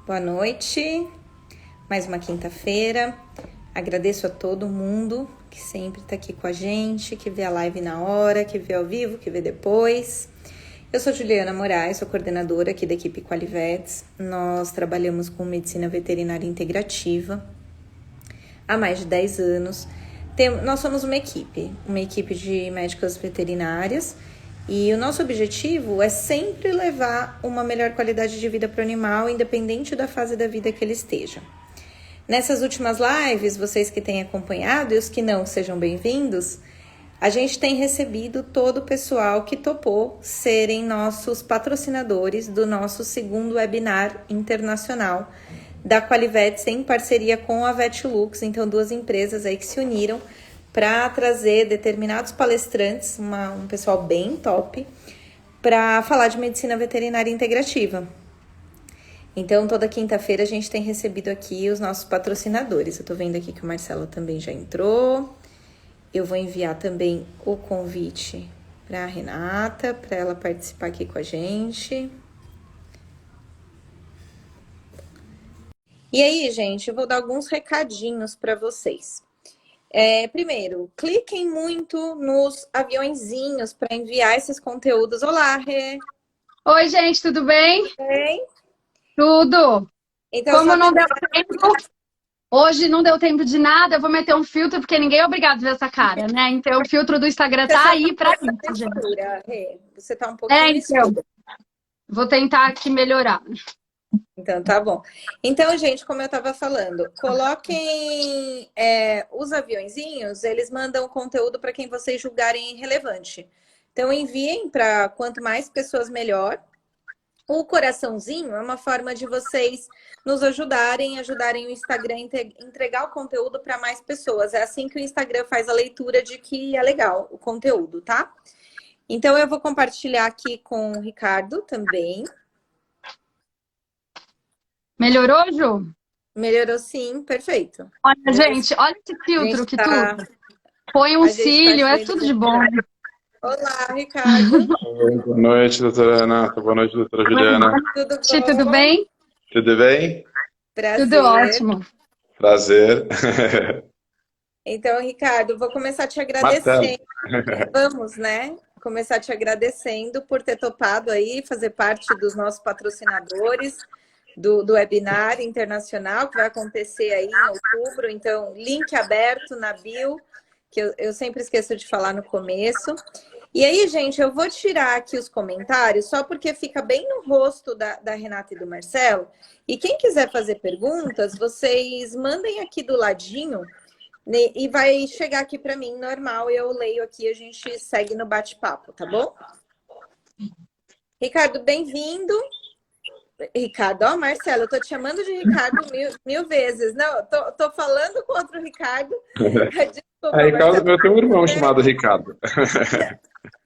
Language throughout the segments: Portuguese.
Boa noite, mais uma quinta-feira. Agradeço a todo mundo que sempre está aqui com a gente, que vê a live na hora, que vê ao vivo, que vê depois. Eu sou Juliana Moraes, sou coordenadora aqui da equipe Qualivets. Nós trabalhamos com medicina veterinária integrativa há mais de 10 anos. Nós somos uma equipe de médicas veterinárias, e o nosso objetivo é sempre levar uma melhor qualidade de vida para o animal, independente da fase da vida que ele esteja. Nessas últimas lives, vocês que têm acompanhado e os que não, sejam bem-vindos, a gente tem recebido todo o pessoal que topou serem nossos patrocinadores do nosso segundo webinar internacional da Qualivets em parceria com a Vetlux. Então, duas empresas aí que se uniram para trazer determinados palestrantes, um pessoal bem top, para falar de medicina veterinária integrativa. Então, toda quinta-feira a gente tem recebido aqui os nossos patrocinadores. Eu tô vendo aqui que o Marcelo também já entrou. Eu vou enviar também o convite para a Renata, para ela participar aqui com a gente. E aí, gente, eu vou dar alguns recadinhos para vocês. Primeiro, cliquem muito nos aviõezinhos para enviar esses conteúdos. Olá, Rê. Oi, gente, tudo bem? Bem? Tudo. Então, Como não deu tempo, hoje não deu tempo de nada, eu vou meter um filtro, porque ninguém é obrigado a ver essa cara, né? Então, o filtro do Instagram tá aí pra isso, gente. Rê. Você tá um pouquinho Então, escura. vou tentar aqui melhorar. Então, tá bom. Então, gente, como eu estava falando, coloquem os aviõezinhos, eles mandam conteúdo para quem vocês julgarem relevante. Então, enviem para quanto mais pessoas, melhor. O coraçãozinho é uma forma de vocês nos ajudarem o Instagram a entregar o conteúdo para mais pessoas. É assim que o Instagram faz a leitura de que é legal o conteúdo, tá? Então, eu vou compartilhar aqui com o Ricardo também. Melhorou, Ju? Melhorou sim, perfeito. Olha, gente, olha esse filtro que tudo. Põe um A gente tá cílio, é tudo de bom. Olá, Ricardo. Boa noite, doutora Renata. Boa noite, doutora Juliana. Tudo Tudo bom? bem? Tudo bem? Prazer. Tudo ótimo. Prazer. Então, Ricardo, vou começar te Marcelo. agradecendo. Vamos, né? Começar te agradecendo por ter topado aí, fazer parte dos nossos patrocinadores do webinar internacional, que vai acontecer aí em outubro. Então, link aberto na bio, que eu sempre esqueço de falar no começo. E aí, gente, eu vou tirar aqui os comentários, só porque fica bem no rosto da Renata e do Marcelo. E quem quiser fazer perguntas, vocês mandem aqui do ladinho, né, e vai chegar aqui para mim normal, eu leio aqui, a gente segue no bate-papo, tá bom? Ricardo, bem-vindo. Ricardo, ó, Marcelo, eu tô te chamando de Ricardo mil vezes. Não, tô falando com outro Ricardo. Desculpa, Ricardo, Marcelo. eu tenho um irmão chamado Ricardo.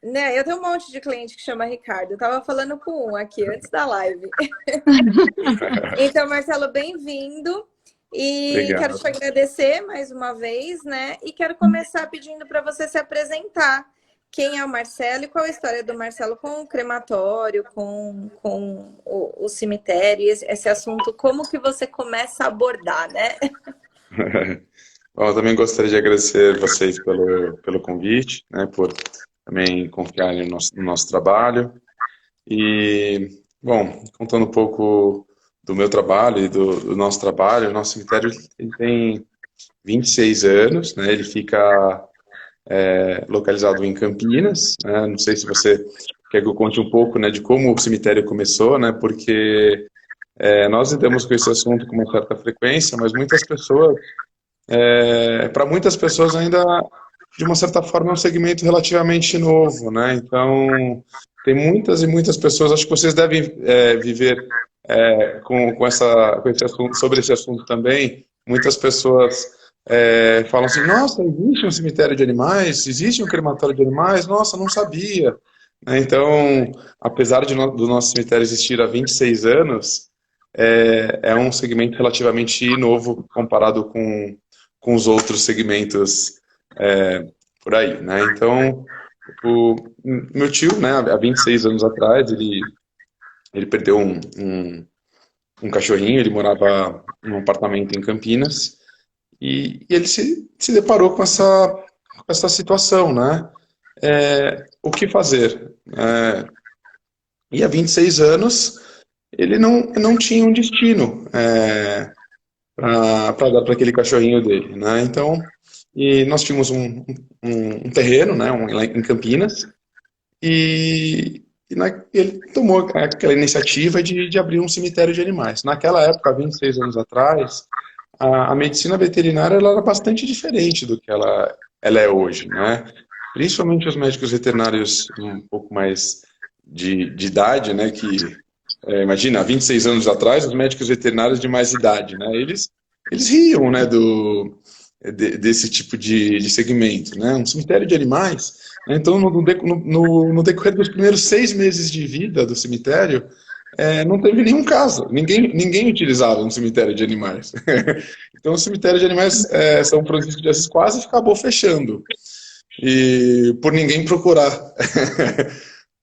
Né, eu tenho um monte de cliente que chama Ricardo. Eu tava falando com um aqui antes da live. Então, Marcelo, bem-vindo. E Obrigado. quero te agradecer mais uma vez, né? E quero começar pedindo para você se apresentar. Quem é o Marcelo e qual a história do Marcelo com o crematório, com o cemitério, esse assunto, como que você começa a abordar, né? Bom, eu também gostaria de agradecer vocês pelo convite, né, por também confiarem no nosso trabalho. E, bom, contando um pouco do meu trabalho e do nosso trabalho, o nosso cemitério ele tem 26 anos, né, ele fica localizado em Campinas, né, não sei se você quer que eu conte um pouco, né, de como o cemitério começou, né, porque nós lidamos com esse assunto com uma certa frequência, mas muitas pessoas, para muitas pessoas ainda, de uma certa forma, é um segmento relativamente novo, né, então tem muitas e muitas pessoas, acho que vocês devem viver com esse assunto, sobre esse assunto também, muitas pessoas falam assim, nossa, existe um cemitério de animais, existe um crematório de animais, nossa, não sabia. Né? Então, apesar do nosso cemitério existir há 26 anos, é um segmento relativamente novo comparado com os outros segmentos por aí. Né? Então, o meu tio, né, há 26 anos atrás, ele perdeu um cachorrinho, ele morava num apartamento em Campinas, e ele se deparou com essa situação, né? O que fazer? E há 26 anos, ele não tinha um destino para dar para aquele cachorrinho dele, né? Então, e nós tínhamos um terreno, né, lá em Campinas, ele tomou aquela iniciativa de abrir um cemitério de animais. Naquela época, há 26 anos atrás, a medicina veterinária ela era bastante diferente do que ela é hoje, né? Principalmente os médicos veterinários um pouco mais de idade, né? Imagina, há 26 anos atrás, os médicos veterinários de mais idade, né? Eles riam, né, desse tipo de segmento, né? Um cemitério de animais. Né? Então, no decorrer dos primeiros 6 meses de vida do cemitério, não teve nenhum caso. Ninguém utilizava um cemitério de animais. Então, o cemitério de animais São Francisco de Assis quase acabou fechando. E por ninguém procurar.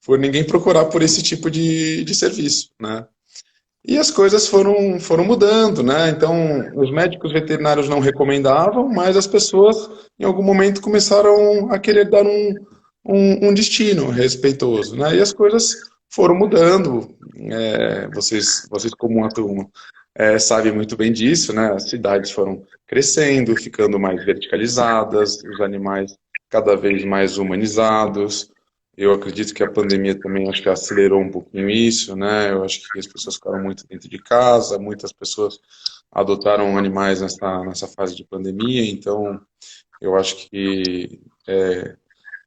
Por ninguém procurar por esse tipo de serviço, né? E as coisas foram mudando, né? Então, os médicos veterinários não recomendavam, mas as pessoas, em algum momento, começaram a querer dar um destino respeitoso, né? E as coisas foram mudando. Vocês como uma turma, sabem muito bem disso, né? As cidades foram crescendo, ficando mais verticalizadas, os animais cada vez mais humanizados. Eu acredito que a pandemia também acho que acelerou um pouquinho isso, né? Eu acho que as pessoas ficaram muito dentro de casa, muitas pessoas adotaram animais nessa fase de pandemia, então eu acho que,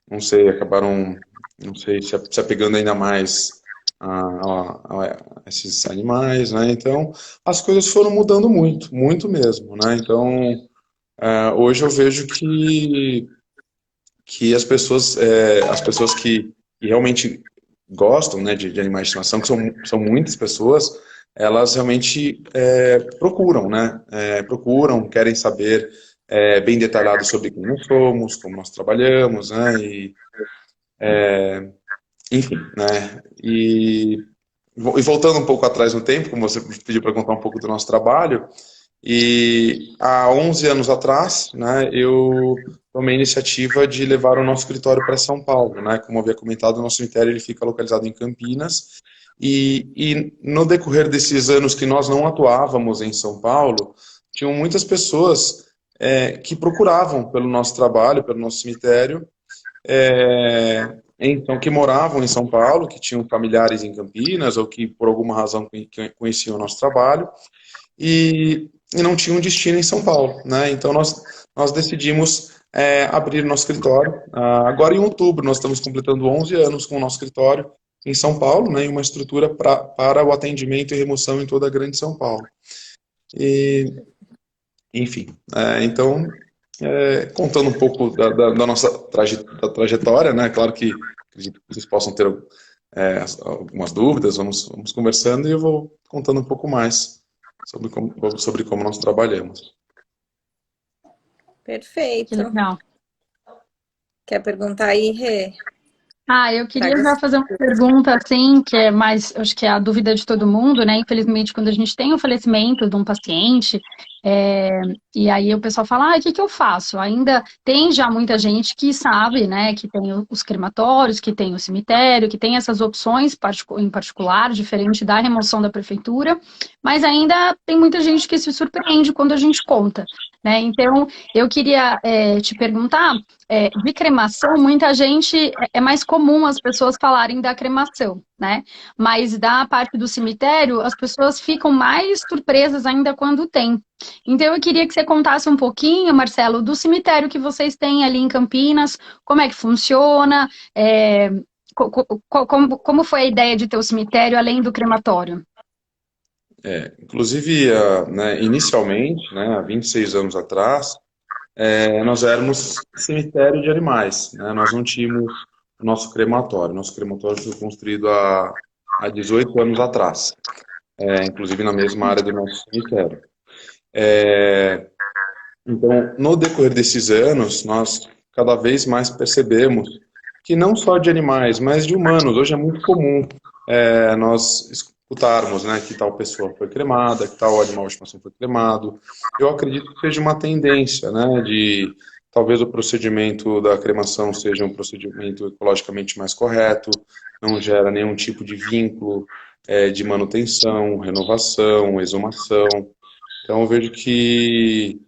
não sei, acabaram, não sei, se apegando ainda mais a esses animais, né? Então as coisas foram mudando muito, muito mesmo, né? Então hoje eu vejo que as pessoas que realmente gostam, né, de animais de estimação, que são muitas pessoas, elas realmente procuram, né, procuram, querem saber bem detalhado sobre quem nós somos, como nós trabalhamos, né, enfim, né, e voltando um pouco atrás no tempo, como você pediu para contar um pouco do nosso trabalho, e há 11 anos atrás, né, eu tomei a iniciativa de levar o nosso escritório para São Paulo, né? Como eu havia comentado, o nosso cemitério ele fica localizado em Campinas, e no decorrer desses anos que nós não atuávamos em São Paulo, tinham muitas pessoas que procuravam pelo nosso trabalho, pelo nosso cemitério, então, que moravam em São Paulo, que tinham familiares em Campinas, ou que por alguma razão conheciam o nosso trabalho, e não tinha um destino em São Paulo, né? Então nós decidimos abrir nosso escritório. Agora em outubro nós estamos completando 11 anos com o nosso escritório em São Paulo, né? Em uma estrutura para o atendimento e remoção em toda a grande São Paulo. E, enfim, então contando um pouco da nossa trajetória, né? Claro que acredito que vocês possam ter algumas dúvidas, vamos conversando e eu vou contando um pouco mais sobre como nós trabalhamos. Perfeito. Que legal. Quer perguntar aí, Rê? Eu queria já fazer uma pergunta, assim, que é mais, acho que é a dúvida de todo mundo, né? Infelizmente, quando a gente tem o falecimento de um paciente, e aí o pessoal fala, o que eu faço? Ainda tem já muita gente que sabe, né, que tem os crematórios, que tem o cemitério, que tem essas opções em particular, diferente da remoção da prefeitura, mas ainda tem muita gente que se surpreende quando a gente conta, né? Então, eu queria te perguntar, de cremação, muita gente, é mais comum as pessoas falarem da cremação, né? Mas da parte do cemitério, as pessoas ficam mais surpresas ainda quando tem. Então, eu queria que você contasse um pouquinho, Marcelo, do cemitério que vocês têm ali em Campinas, como é que funciona, como foi a ideia de ter o cemitério além do crematório? Inclusive, né, inicialmente, né, há 26 anos atrás, nós éramos cemitério de animais, né? Nós não tínhamos o nosso crematório. Nosso crematório foi construído há 18 anos atrás, inclusive na mesma área do nosso cemitério. Então, no decorrer desses anos, nós cada vez mais percebemos que não só de animais, mas de humanos. Hoje é muito comum nós escutarmos, né, que tal pessoa foi cremada, que tal animal de estimação foi cremado. Eu acredito que seja uma tendência, né, de talvez o procedimento da cremação seja um procedimento ecologicamente mais correto, não gera nenhum tipo de vínculo de manutenção, renovação, exumação. Então eu vejo que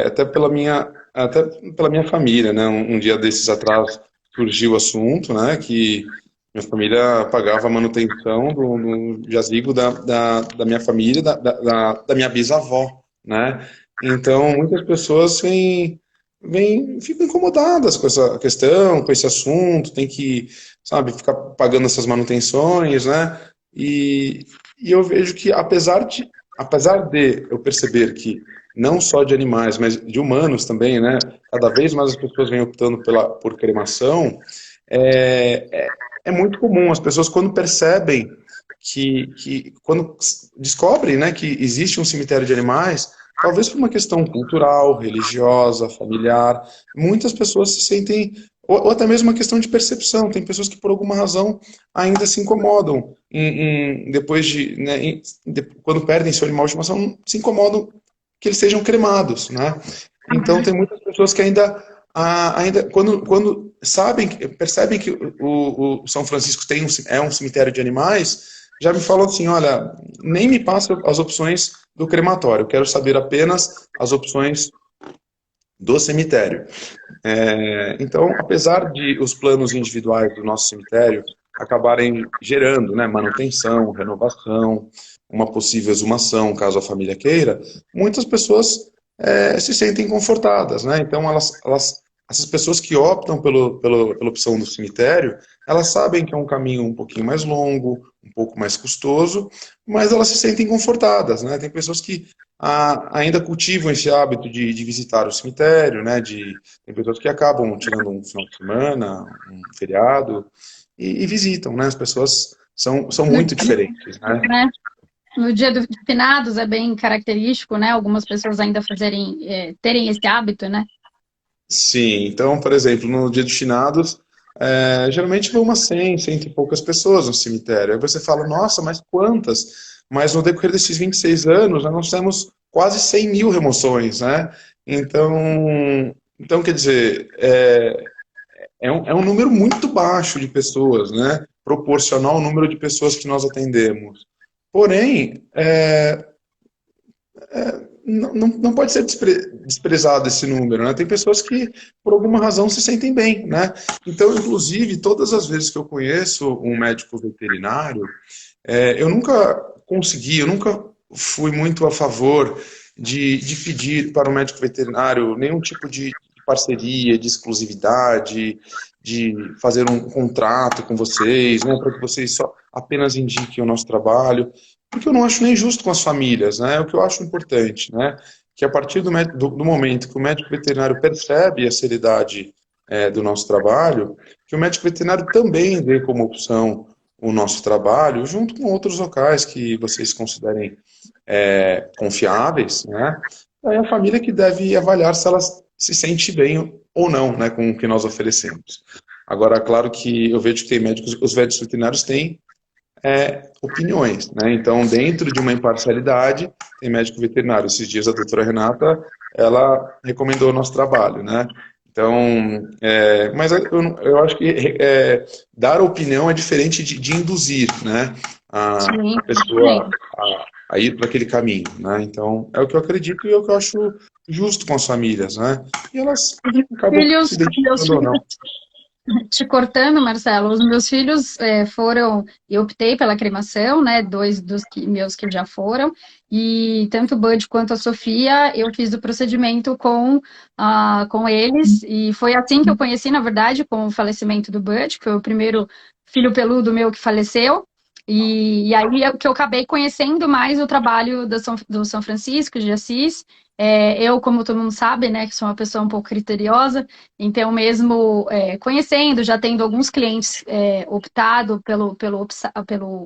até pela minha família, né, um dia desses atrás surgiu o assunto, né, que minha família pagava a manutenção do jazigo da minha família, da minha bisavó, né? Então, muitas pessoas ficam incomodadas com essa questão, com esse assunto, tem que, sabe, ficar pagando essas manutenções, né? E eu vejo que, apesar de eu perceber que não só de animais, mas de humanos também, né? Cada vez mais as pessoas vêm optando por cremação, é muito comum as pessoas quando percebem quando descobrem, né, que existe um cemitério de animais, talvez por uma questão cultural, religiosa, familiar, muitas pessoas se sentem, ou até mesmo uma questão de percepção, tem pessoas que por alguma razão ainda se incomodam depois né, quando perdem seu animal de estimação, se incomodam que eles sejam cremados, né? Então tem muitas pessoas que ainda quando percebem que o São Francisco é um cemitério de animais, já me falam assim, olha, nem me passa as opções do crematório, eu quero saber apenas as opções do cemitério. Então, apesar de os planos individuais do nosso cemitério acabarem gerando, né, manutenção, renovação, uma possível exumação, caso a família queira, muitas pessoas se sentem confortadas, né? Então, essas pessoas que optam pela opção do cemitério, elas sabem que é um caminho um pouquinho mais longo, um pouco mais custoso, mas elas se sentem confortadas, né? Tem pessoas que ainda cultivam esse hábito de visitar o cemitério, né? Tem pessoas que acabam tirando um final de semana, um feriado, e visitam, né? As pessoas são muito diferentes, né? No dia dos finados é bem característico, né? Algumas pessoas ainda terem esse hábito, né? Sim, então, por exemplo, no dia dos finados, geralmente vão umas 100 e poucas pessoas no cemitério. Aí você fala, nossa, mas quantas? Mas no decorrer desses 26 anos, nós temos quase 100 mil remoções, né? Então quer dizer, é um número muito baixo de pessoas, né? Proporcional ao número de pessoas que nós atendemos. Porém, não pode ser desprezado esse número, né? Tem pessoas que, por alguma razão, se sentem bem, né? Então, inclusive, todas as vezes que eu conheço um médico veterinário, eu nunca fui muito a favor de pedir para o médico veterinário nenhum tipo de parceria, de exclusividade, de fazer um contrato com vocês, né, para que vocês só apenas indiquem o nosso trabalho, porque eu não acho nem justo com as famílias, né? O que eu acho importante, né? Que a partir do momento que o médico veterinário percebe a seriedade do nosso trabalho, que o médico veterinário também dê como opção o nosso trabalho, junto com outros locais que vocês considerem confiáveis, né? Aí a família que deve avaliar se ela se sente bem ou não, né, com o que nós oferecemos. Agora, claro que eu vejo que tem médicos, os médicos veterinários têm opiniões, né? Então, dentro de uma imparcialidade, tem médico veterinário. Esses dias a doutora Renata, ela recomendou o nosso trabalho, né? Então, mas eu acho que dar opinião é diferente de induzir, né? A pessoa a ir para aquele caminho, né? Então, é o que eu acredito e é o que eu acho justo com as famílias, né? E elas acabam se identificando ou não. Te cortando, Marcelo, os meus filhos eu optei pela cremação, né, 2 meus que já foram, e tanto o Bud quanto a Sofia, eu fiz o procedimento com eles, e foi assim que eu conheci, na verdade, com o falecimento do Bud, que foi o primeiro filho peludo meu que faleceu, e aí que eu acabei conhecendo mais o trabalho do São Francisco de Assis. Eu, como todo mundo sabe, né, que sou uma pessoa um pouco criteriosa, então mesmo conhecendo, já tendo alguns clientes optado pelo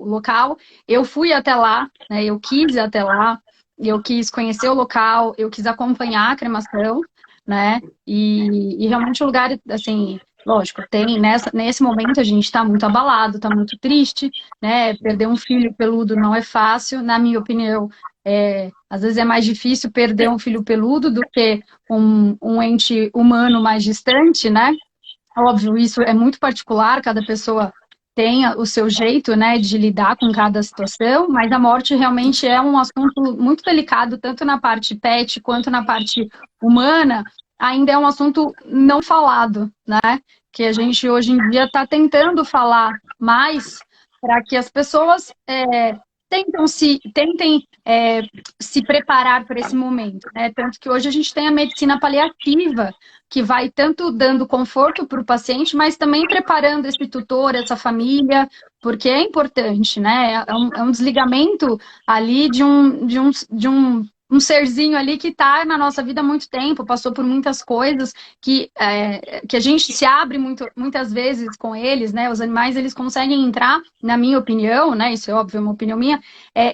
local, eu fui até lá, né, eu quis ir até lá, eu quis conhecer o local, eu quis acompanhar a cremação, né, e realmente o lugar, assim, Lógico, nesse momento a gente está muito abalado, está muito triste, né? Perder um filho peludo não é fácil, na minha opinião. Às vezes é mais difícil perder um filho peludo do que um ente humano mais distante, né? Óbvio, isso é muito particular, cada pessoa tem o seu jeito, né, de lidar com cada situação, mas a morte realmente é um assunto muito delicado, tanto na parte pet quanto na parte humana, ainda é um assunto não falado, né, que a gente hoje em dia está tentando falar mais para que as pessoas tentem se preparar para esse momento, né, tanto que hoje a gente tem a medicina paliativa, que vai tanto dando conforto para o paciente, mas também preparando esse tutor, essa família, porque é importante, né? É um desligamento ali de um serzinho ali que está na nossa vida há muito tempo, passou por muitas coisas, que a gente se abre muitas vezes com eles, né? Os animais, eles conseguem entrar, na minha opinião, né? Isso é óbvio, é uma opinião minha,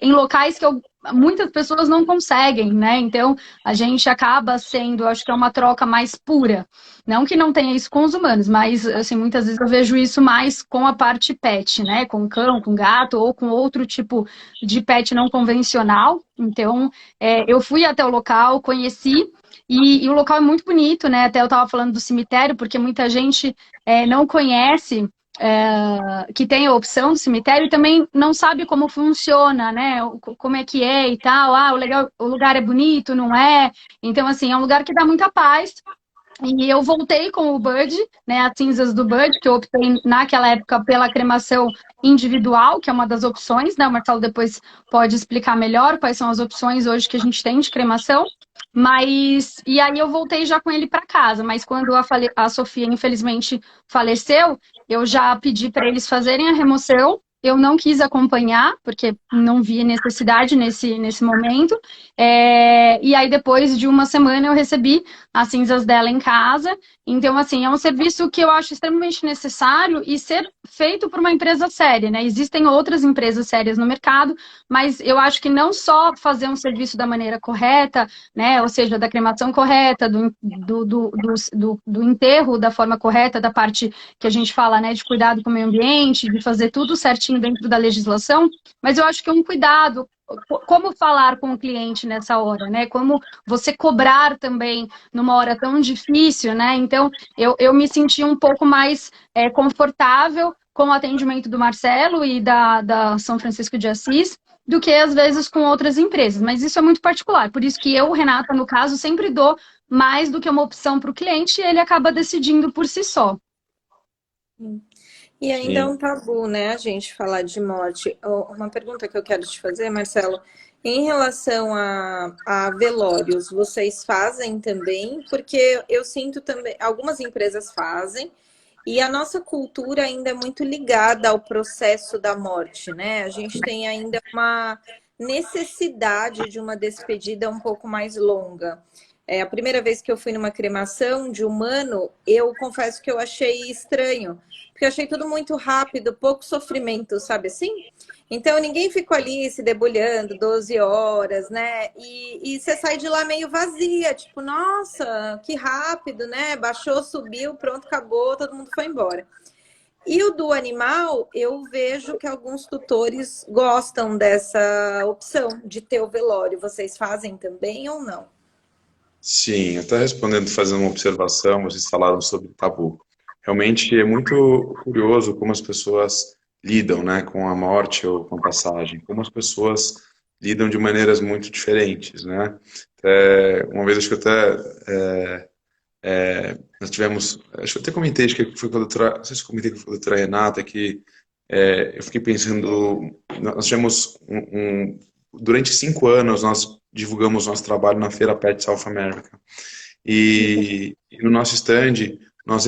em locais que muitas pessoas não conseguem, né? Então, a gente acaba sendo, acho que é uma troca mais pura. Não que não tenha isso com os humanos, mas, assim, muitas vezes eu vejo isso mais com a parte pet, né? Com cão, com gato ou com outro tipo de pet não convencional. Então, eu fui até o local, conheci, e o local é muito bonito, né? Até eu estava falando do cemitério, porque muita gente não conhece que tem a opção do cemitério e também não sabe como funciona, né? Como é que é e tal. O lugar é bonito, não é? Então, assim, é um lugar que dá muita paz. E eu voltei com o Bud, né? As cinzas do Bud, que eu optei naquela época pela cremação individual, que é uma das opções, né? O Marcelo depois pode explicar melhor quais são as opções hoje que a gente tem de cremação. E aí eu voltei já com ele para casa, mas quando a Sofia, infelizmente, faleceu, eu já pedi para eles fazerem a remoção. Eu não quis acompanhar, porque não vi necessidade nesse momento. E aí, depois de uma semana, eu recebi as cinzas dela em casa. Então, assim, é um serviço que eu acho extremamente necessário e ser feito por uma empresa séria, né? Existem outras empresas sérias no mercado, mas eu acho que não só fazer um serviço da maneira correta, né? Ou seja, da cremação correta, do enterro da forma correta, da parte que a gente fala, né, de cuidado com o meio ambiente, de fazer tudo certinho dentro da legislação, mas eu acho que é um cuidado, como falar com o cliente nessa hora, né? Como você cobrar também numa hora tão difícil, né? Então, eu me senti um pouco mais confortável com o atendimento do Marcelo e da São Francisco de Assis, do que às vezes com outras empresas, mas isso é muito particular, por isso que eu, Renata, no caso, sempre dou mais do que uma opção para o cliente e ele acaba decidindo por si só. E ainda é um tabu, né, a gente falar de morte. Uma pergunta que eu quero te fazer, Marcelo, em relação a velórios, vocês fazem também? Porque eu sinto também, algumas empresas fazem, e a nossa cultura ainda é muito ligada ao processo da morte, né? A gente tem ainda uma necessidade de uma despedida um pouco mais longa. A primeira vez que eu fui numa cremação de humano, eu confesso que eu achei estranho, porque eu achei tudo muito rápido, pouco sofrimento, sabe assim? Então ninguém ficou ali se debulhando 12 horas, né? E você sai de lá meio vazia, tipo, nossa, que rápido, né? Baixou, subiu, pronto, acabou, todo mundo foi embora. E o do animal, eu vejo que alguns tutores gostam dessa opção de ter o velório. Vocês fazem também ou não? Sim, até respondendo, fazendo uma observação, vocês falaram sobre tabu. Realmente é muito curioso como as pessoas lidam, né, com a morte ou com a passagem, como as pessoas lidam de maneiras muito diferentes, né? Uma vez, acho que nós tivemos, acho que eu até comentei, acho que foi com a doutora, não sei se comentei com a doutora Renata, que eu fiquei pensando, nós tivemos durante 5 anos, nós divulgamos nosso trabalho na Feira Pet South America. E no nosso stand, nós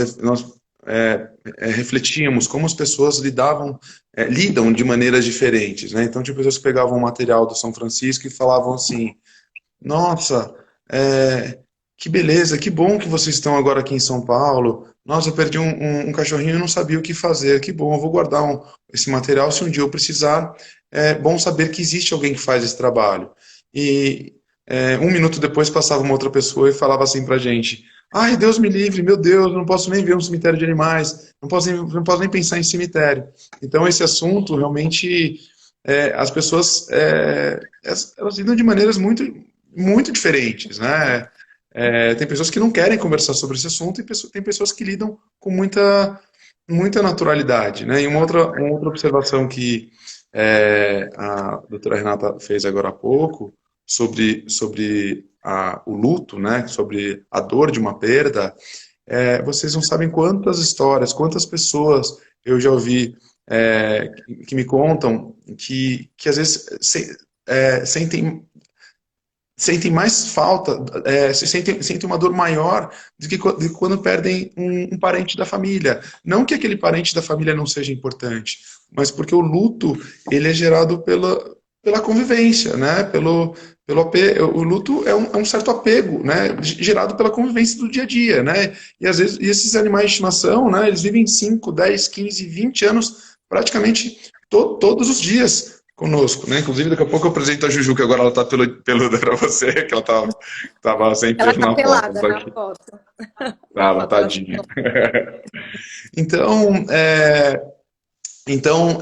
refletíamos como as pessoas lidam de maneiras diferentes, né? Então, tinha pessoas que pegavam o material do São Francisco e falavam assim, nossa, que beleza, que bom que vocês estão agora aqui em São Paulo. Nossa, eu perdi um cachorrinho e não sabia o que fazer. Que bom, eu vou guardar esse material se um dia eu precisar. É bom saber que existe alguém que faz esse trabalho. E Um minuto depois passava uma outra pessoa e falava assim pra gente: ai, Deus me livre, meu Deus, não posso nem ver um cemitério de animais, não posso nem pensar em cemitério. Então esse assunto realmente, as pessoas, elas lidam de maneiras muito, muito diferentes, né? Tem pessoas que não querem conversar sobre esse assunto e tem pessoas que lidam com muita, muita naturalidade, né? E uma outra observação que a doutora Renata fez agora há pouco, sobre o luto, né, sobre a dor de uma perda, vocês não sabem quantas histórias, quantas pessoas eu já ouvi que me contam que às vezes sentem mais falta, sentem uma dor maior do que quando perdem um parente da família. Não que aquele parente da família não seja importante, mas porque o luto ele é gerado pela convivência, né? O luto é um certo apego, né? Gerado pela convivência do dia a dia, né? E às vezes esses animais de estimação, né? Eles vivem 5, 10, 15, 20 anos praticamente todos os dias conosco, né? Inclusive, daqui a pouco eu apresento a Juju, que agora ela tá peluda pra você, que ela tava sem Ela pelo tá na foto. pelada Tá na aqui. foto. Ah, ela Foto, ela tadinha. Então,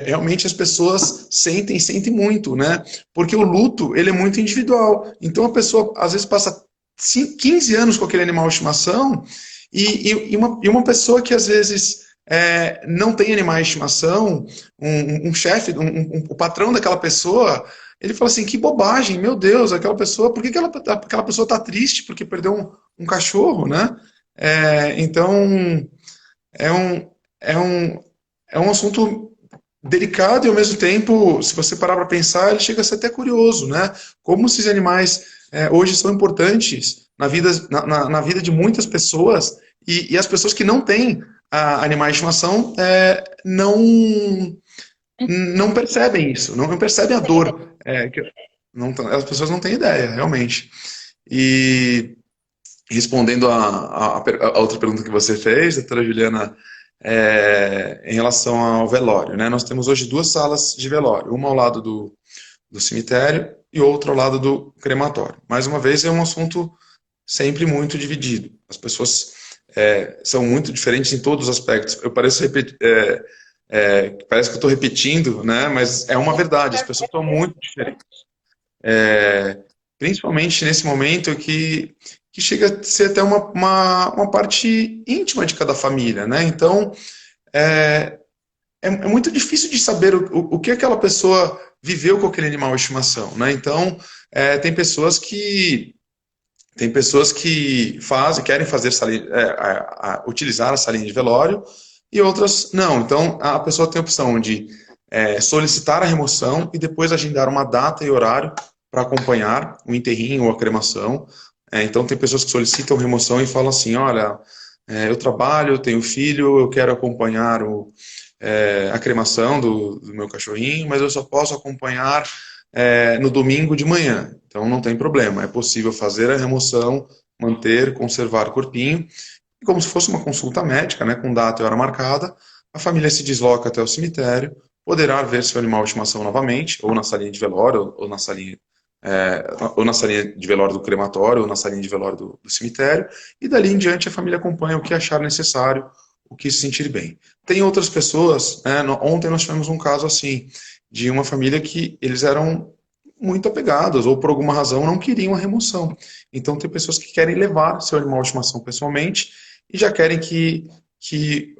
realmente as pessoas sentem muito, né? Porque o luto, ele é muito individual. Então, a pessoa, às vezes, passa 15 anos com aquele animal de estimação e uma pessoa que, às vezes, não tem animais de estimação, um chefe, o patrão daquela pessoa, ele fala assim, que bobagem, meu Deus, aquela pessoa, por que aquela pessoa está triste porque perdeu um cachorro, né? Então, é um, é um, é um assunto delicado e, ao mesmo tempo, se você parar para pensar, ele chega a ser até curioso, né? Como esses animais hoje são importantes na vida de muitas pessoas e as pessoas que não têm animais de estimação não percebem isso, não percebem a dor. As pessoas não têm ideia, realmente. E respondendo a outra pergunta que você fez, doutora Juliana, em relação ao velório, né? Nós temos hoje 2 salas de velório, uma ao lado do cemitério e outra ao lado do crematório. Mais uma vez, é um assunto sempre muito dividido. As pessoas são muito diferentes em todos os aspectos. Eu parece que eu estou repetindo, né? Mas é uma verdade, as pessoas são muito diferentes. Principalmente nesse momento que chega a ser até uma parte íntima de cada família, né? Então, é muito difícil de saber o que aquela pessoa viveu com aquele animal de estimação, né? Então, tem pessoas que querem fazer utilizar a salinha de velório e outras não. Então, a pessoa tem a opção de solicitar a remoção e depois agendar uma data e horário para acompanhar o enterrinho ou a cremação. Então, tem pessoas que solicitam remoção e falam assim, olha, eu trabalho, eu tenho filho, eu quero acompanhar a cremação do meu cachorrinho, mas eu só posso acompanhar no domingo de manhã. Então, não tem problema, é possível fazer a remoção, manter, conservar o corpinho, e como se fosse uma consulta médica, né, com data e hora marcada, a família se desloca até o cemitério, poderá ver seu animal de estimação novamente, ou na salinha de velório, ou na salinha de velório do crematório, ou na salinha de velório do cemitério, e dali em diante a família acompanha o que achar necessário, o que se sentir bem. Tem outras pessoas, ontem nós tivemos um caso assim, de uma família que eles eram muito apegados, ou por alguma razão não queriam a remoção. Então tem pessoas que querem levar seu animal de estimação pessoalmente, e já querem que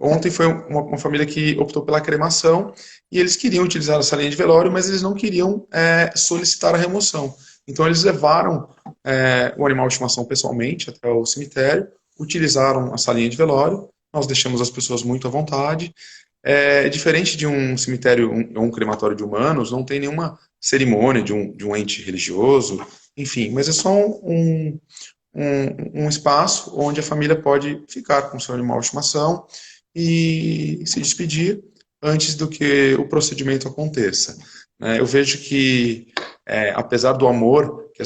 ontem foi uma família que optou pela cremação, e eles queriam utilizar essa linha de velório, mas eles não queriam solicitar a remoção. Então eles levaram o animal de estimação pessoalmente até o cemitério, utilizaram a salinha de velório, nós deixamos as pessoas muito à vontade. Diferente de um cemitério ou um crematório de humanos, não tem nenhuma cerimônia de um ente religioso, enfim, mas é só um espaço onde a família pode ficar com seu animal de estimação e se despedir antes do que o procedimento aconteça. Eu vejo que, apesar do amor que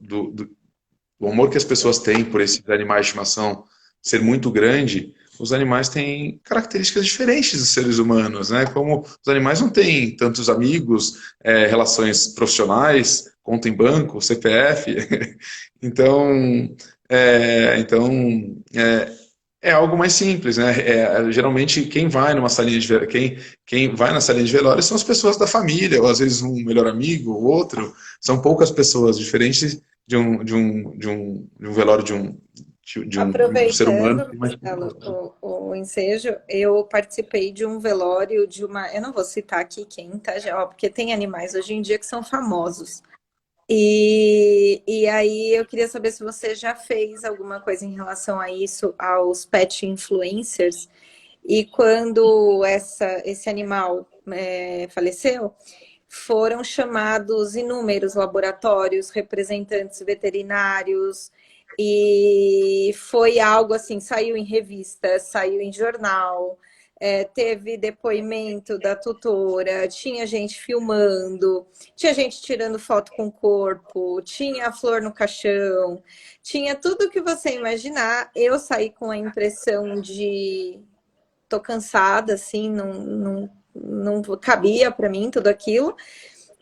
do amor que as pessoas têm por esses animais de estimação ser muito grande, os animais têm características diferentes dos seres humanos, né? Como os animais não têm tantos amigos, relações profissionais, conta em banco, CPF. Então, é algo mais simples, né? Geralmente quem vai numa salinha de velório, quem vai na salinha de velório são as pessoas da família, ou às vezes um melhor amigo, ou outro. São poucas pessoas, diferentes de um velório de um ser humano. Aproveitando, Marcelo, o ensejo, eu participei de um velório de uma. Eu não vou citar aqui quem, tá, já, porque tem animais hoje em dia que são famosos. E aí eu queria saber se você já fez alguma coisa em relação a isso, aos pet influencers, e quando esse animal faleceu, foram chamados inúmeros laboratórios, representantes veterinários, e foi algo assim, saiu em revista, saiu em jornal, teve depoimento da tutora, tinha gente filmando, tinha gente tirando foto com o corpo, tinha a flor no caixão, tinha tudo que você imaginar. Eu saí com a impressão de tô cansada, assim, não cabia para mim tudo aquilo,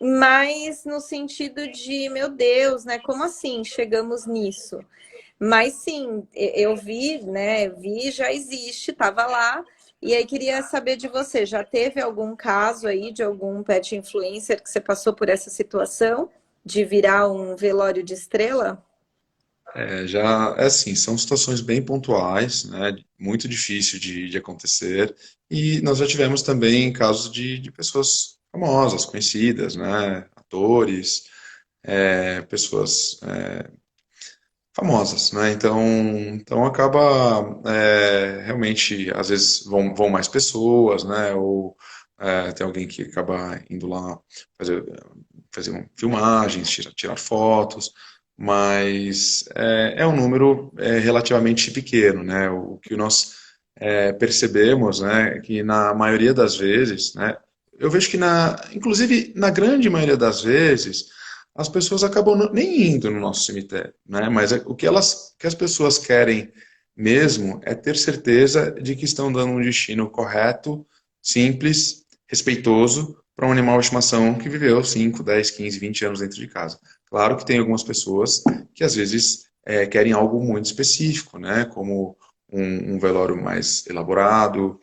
mas no sentido de, meu Deus, né? Como assim chegamos nisso? Mas sim, eu vi, né? Vi, já existe, estava lá. E aí queria saber de você, já teve algum caso aí de algum pet influencer que você passou por essa situação de virar um velório de estrela? Assim, são situações bem pontuais, né? Muito difícil de acontecer. E nós já tivemos também casos de pessoas famosas, conhecidas, né? Atores, pessoas famosas, né? Então acaba realmente, às vezes vão mais pessoas, né? Ou tem alguém que acaba indo lá fazer, filmagens, tirar fotos, mas é um número relativamente pequeno, né? O que nós percebemos, né, é que na maioria das vezes, né, eu vejo que inclusive na grande maioria das vezes, as pessoas acabam nem indo no nosso cemitério, né? Mas o que as pessoas querem mesmo é ter certeza de que estão dando um destino correto, simples, respeitoso para um animal de estimação que viveu 5, 10, 15, 20 anos dentro de casa. Claro que tem algumas pessoas que às vezes querem algo muito específico, né? Como um velório mais elaborado,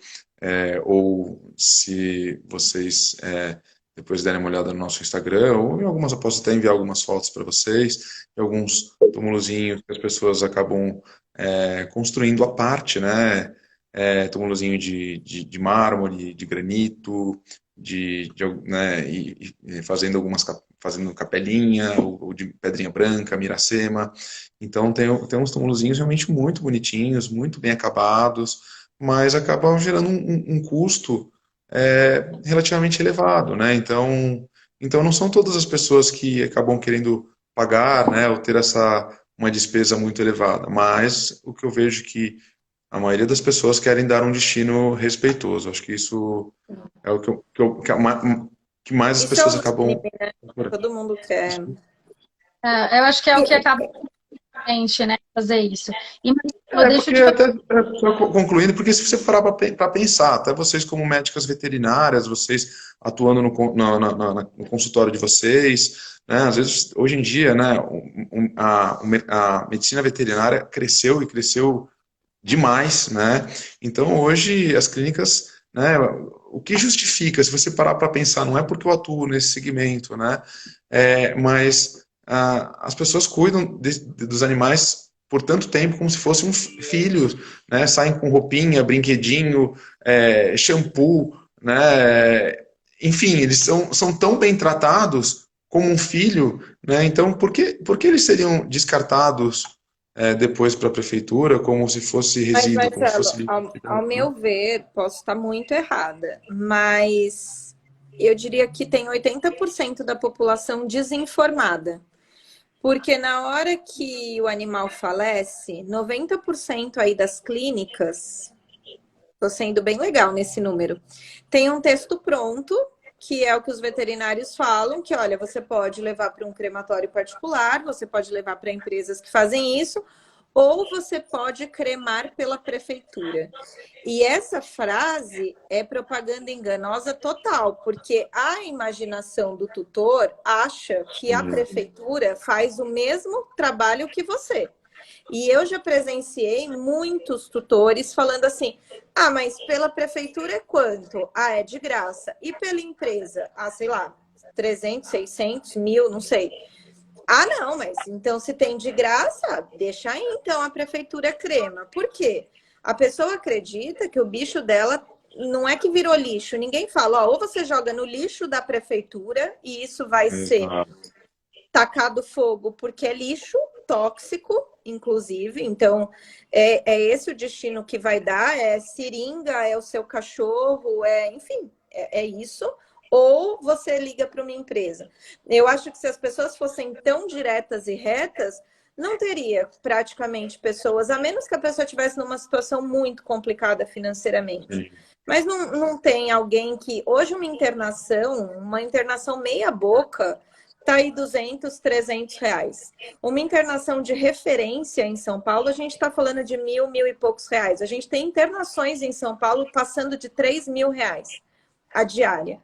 ou se vocês depois derem uma olhada no nosso Instagram, ou em algumas, eu posso até enviar algumas fotos para vocês, de alguns túmulozinhos que as pessoas acabam construindo à parte, né? Túmulozinho de mármore, de granito, né? E fazendo capelinha, ou de pedrinha branca, miracema. Então tem uns túmulozinhos realmente muito bonitinhos, muito bem acabados, mas acabam gerando um custo relativamente elevado, né? Então não são todas as pessoas que acabam querendo pagar, né, ou ter uma despesa muito elevada, mas o que eu vejo que a maioria das pessoas querem dar um destino respeitoso. Acho que isso é o que mais as Isso é pessoas o acabam. mínimo, né? Todo mundo quer. Eu acho que é o que acaba gente, né, fazer isso. E Marcelo, deixa eu Porque te até só concluindo, porque se você parar para pensar, até vocês como médicas veterinárias, vocês atuando no consultório de vocês, né, às vezes, hoje em dia, né, a medicina veterinária cresceu e cresceu demais, né, então hoje as clínicas, né, o que justifica, se você parar para pensar, não é porque eu atuo nesse segmento, né, mas as pessoas cuidam dos animais por tanto tempo como se fossem filhos, né? Saem com roupinha, brinquedinho, shampoo, né? Enfim, eles são tão bem tratados como um filho, né? Então, por que eles seriam descartados depois para a prefeitura como se fosse Mas, resíduo, como se Marcelo, fosse ao meu ver, posso estar muito errada, mas eu diria que tem 80% da população desinformada. Porque na hora que o animal falece, 90% aí das clínicas, estou sendo bem legal nesse número, tem um texto pronto, que é o que os veterinários falam, que olha, você pode levar para um crematório particular, você pode levar para empresas que fazem isso, ou você pode cremar pela prefeitura. E essa frase é propaganda enganosa total, porque a imaginação do tutor acha que a prefeitura faz o mesmo trabalho que você. E eu já presenciei muitos tutores falando assim: ah, mas pela prefeitura é quanto? Ah, é de graça. E pela empresa? Ah, sei lá, 300, 600, 1.000, não sei. Ah, não, mas então se tem de graça, deixa aí então a prefeitura crema. Por quê? A pessoa acredita que o bicho dela não é que virou lixo. Ninguém fala, ó, ou você joga no lixo da prefeitura e isso vai ser tacado fogo porque é lixo tóxico, inclusive. Então, é esse o destino que vai dar, é seringa, é o seu cachorro, enfim, é isso. Ou você liga para uma empresa. Eu acho que se as pessoas fossem tão diretas e retas, não teria praticamente pessoas, a menos que a pessoa estivesse numa situação muito complicada financeiramente. Mas não tem alguém que... Hoje uma internação meia boca, tá aí 200, 300 reais. Uma internação de referência em São Paulo, a gente está falando de 1.000 e poucos reais. A gente tem internações em São Paulo passando de 3.000 reais a diária.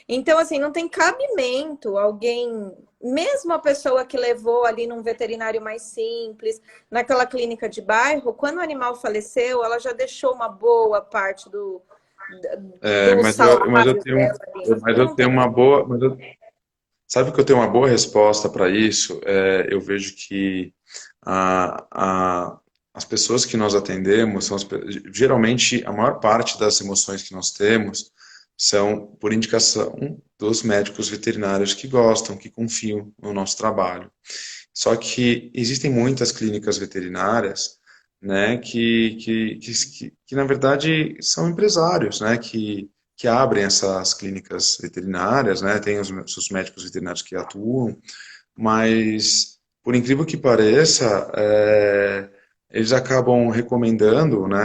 Então, assim, não tem cabimento alguém, mesmo a pessoa que levou ali num veterinário mais simples, naquela clínica de bairro, quando o animal faleceu, ela já deixou uma boa parte do salário dela ali. Mas eu tenho uma boa... Sabe que eu tenho uma boa resposta para isso? Eu vejo que as pessoas que nós atendemos, geralmente a maior parte das emoções que nós temos são por indicação dos médicos veterinários que gostam, que confiam no nosso trabalho. Só que existem muitas clínicas veterinárias, né, que na verdade são empresários, né, que abrem essas clínicas veterinárias, né, tem os seus médicos veterinários que atuam, mas, por incrível que pareça, eles acabam recomendando, né,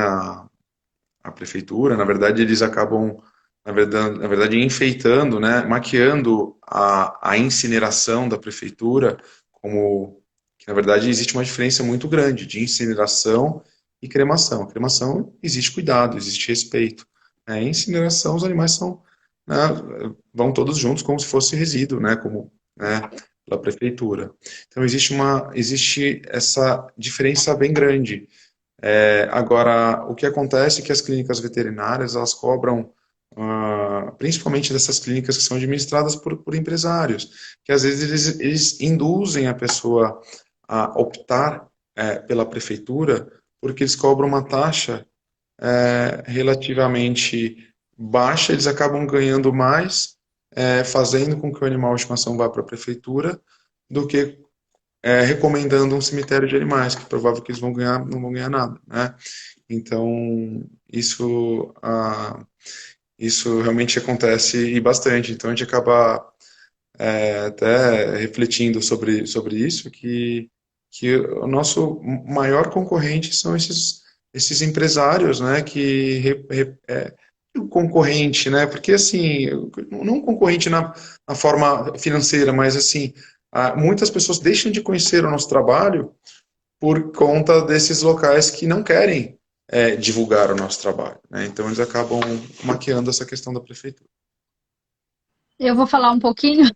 a prefeitura, na verdade, eles acabam, na verdade enfeitando, né, maquiando a incineração da prefeitura, como que, na verdade, existe uma diferença muito grande de incineração e cremação. A cremação existe cuidado, existe respeito. Em incineração, os animais são, né, vão todos juntos como se fosse resíduo, né, como, né, pela prefeitura. Então, existe essa diferença bem grande. Agora, o que acontece é que as clínicas veterinárias, elas cobram, principalmente dessas clínicas que são administradas por empresários, que às vezes eles induzem a pessoa a optar pela prefeitura, porque eles cobram uma taxa relativamente baixa, eles acabam ganhando mais fazendo com que o animal de estimação vá para a prefeitura do que recomendando um cemitério de animais, que é provável que eles não vão ganhar nada, né? Então, isso realmente acontece e bastante. Então, a gente acaba até refletindo sobre isso, que o nosso maior concorrente são esses empresários, né, o concorrente, né, porque assim, não concorrente na forma financeira, mas assim, muitas pessoas deixam de conhecer o nosso trabalho por conta desses locais que não querem divulgar o nosso trabalho, né, então eles acabam maquiando essa questão da prefeitura. Eu vou falar um pouquinho,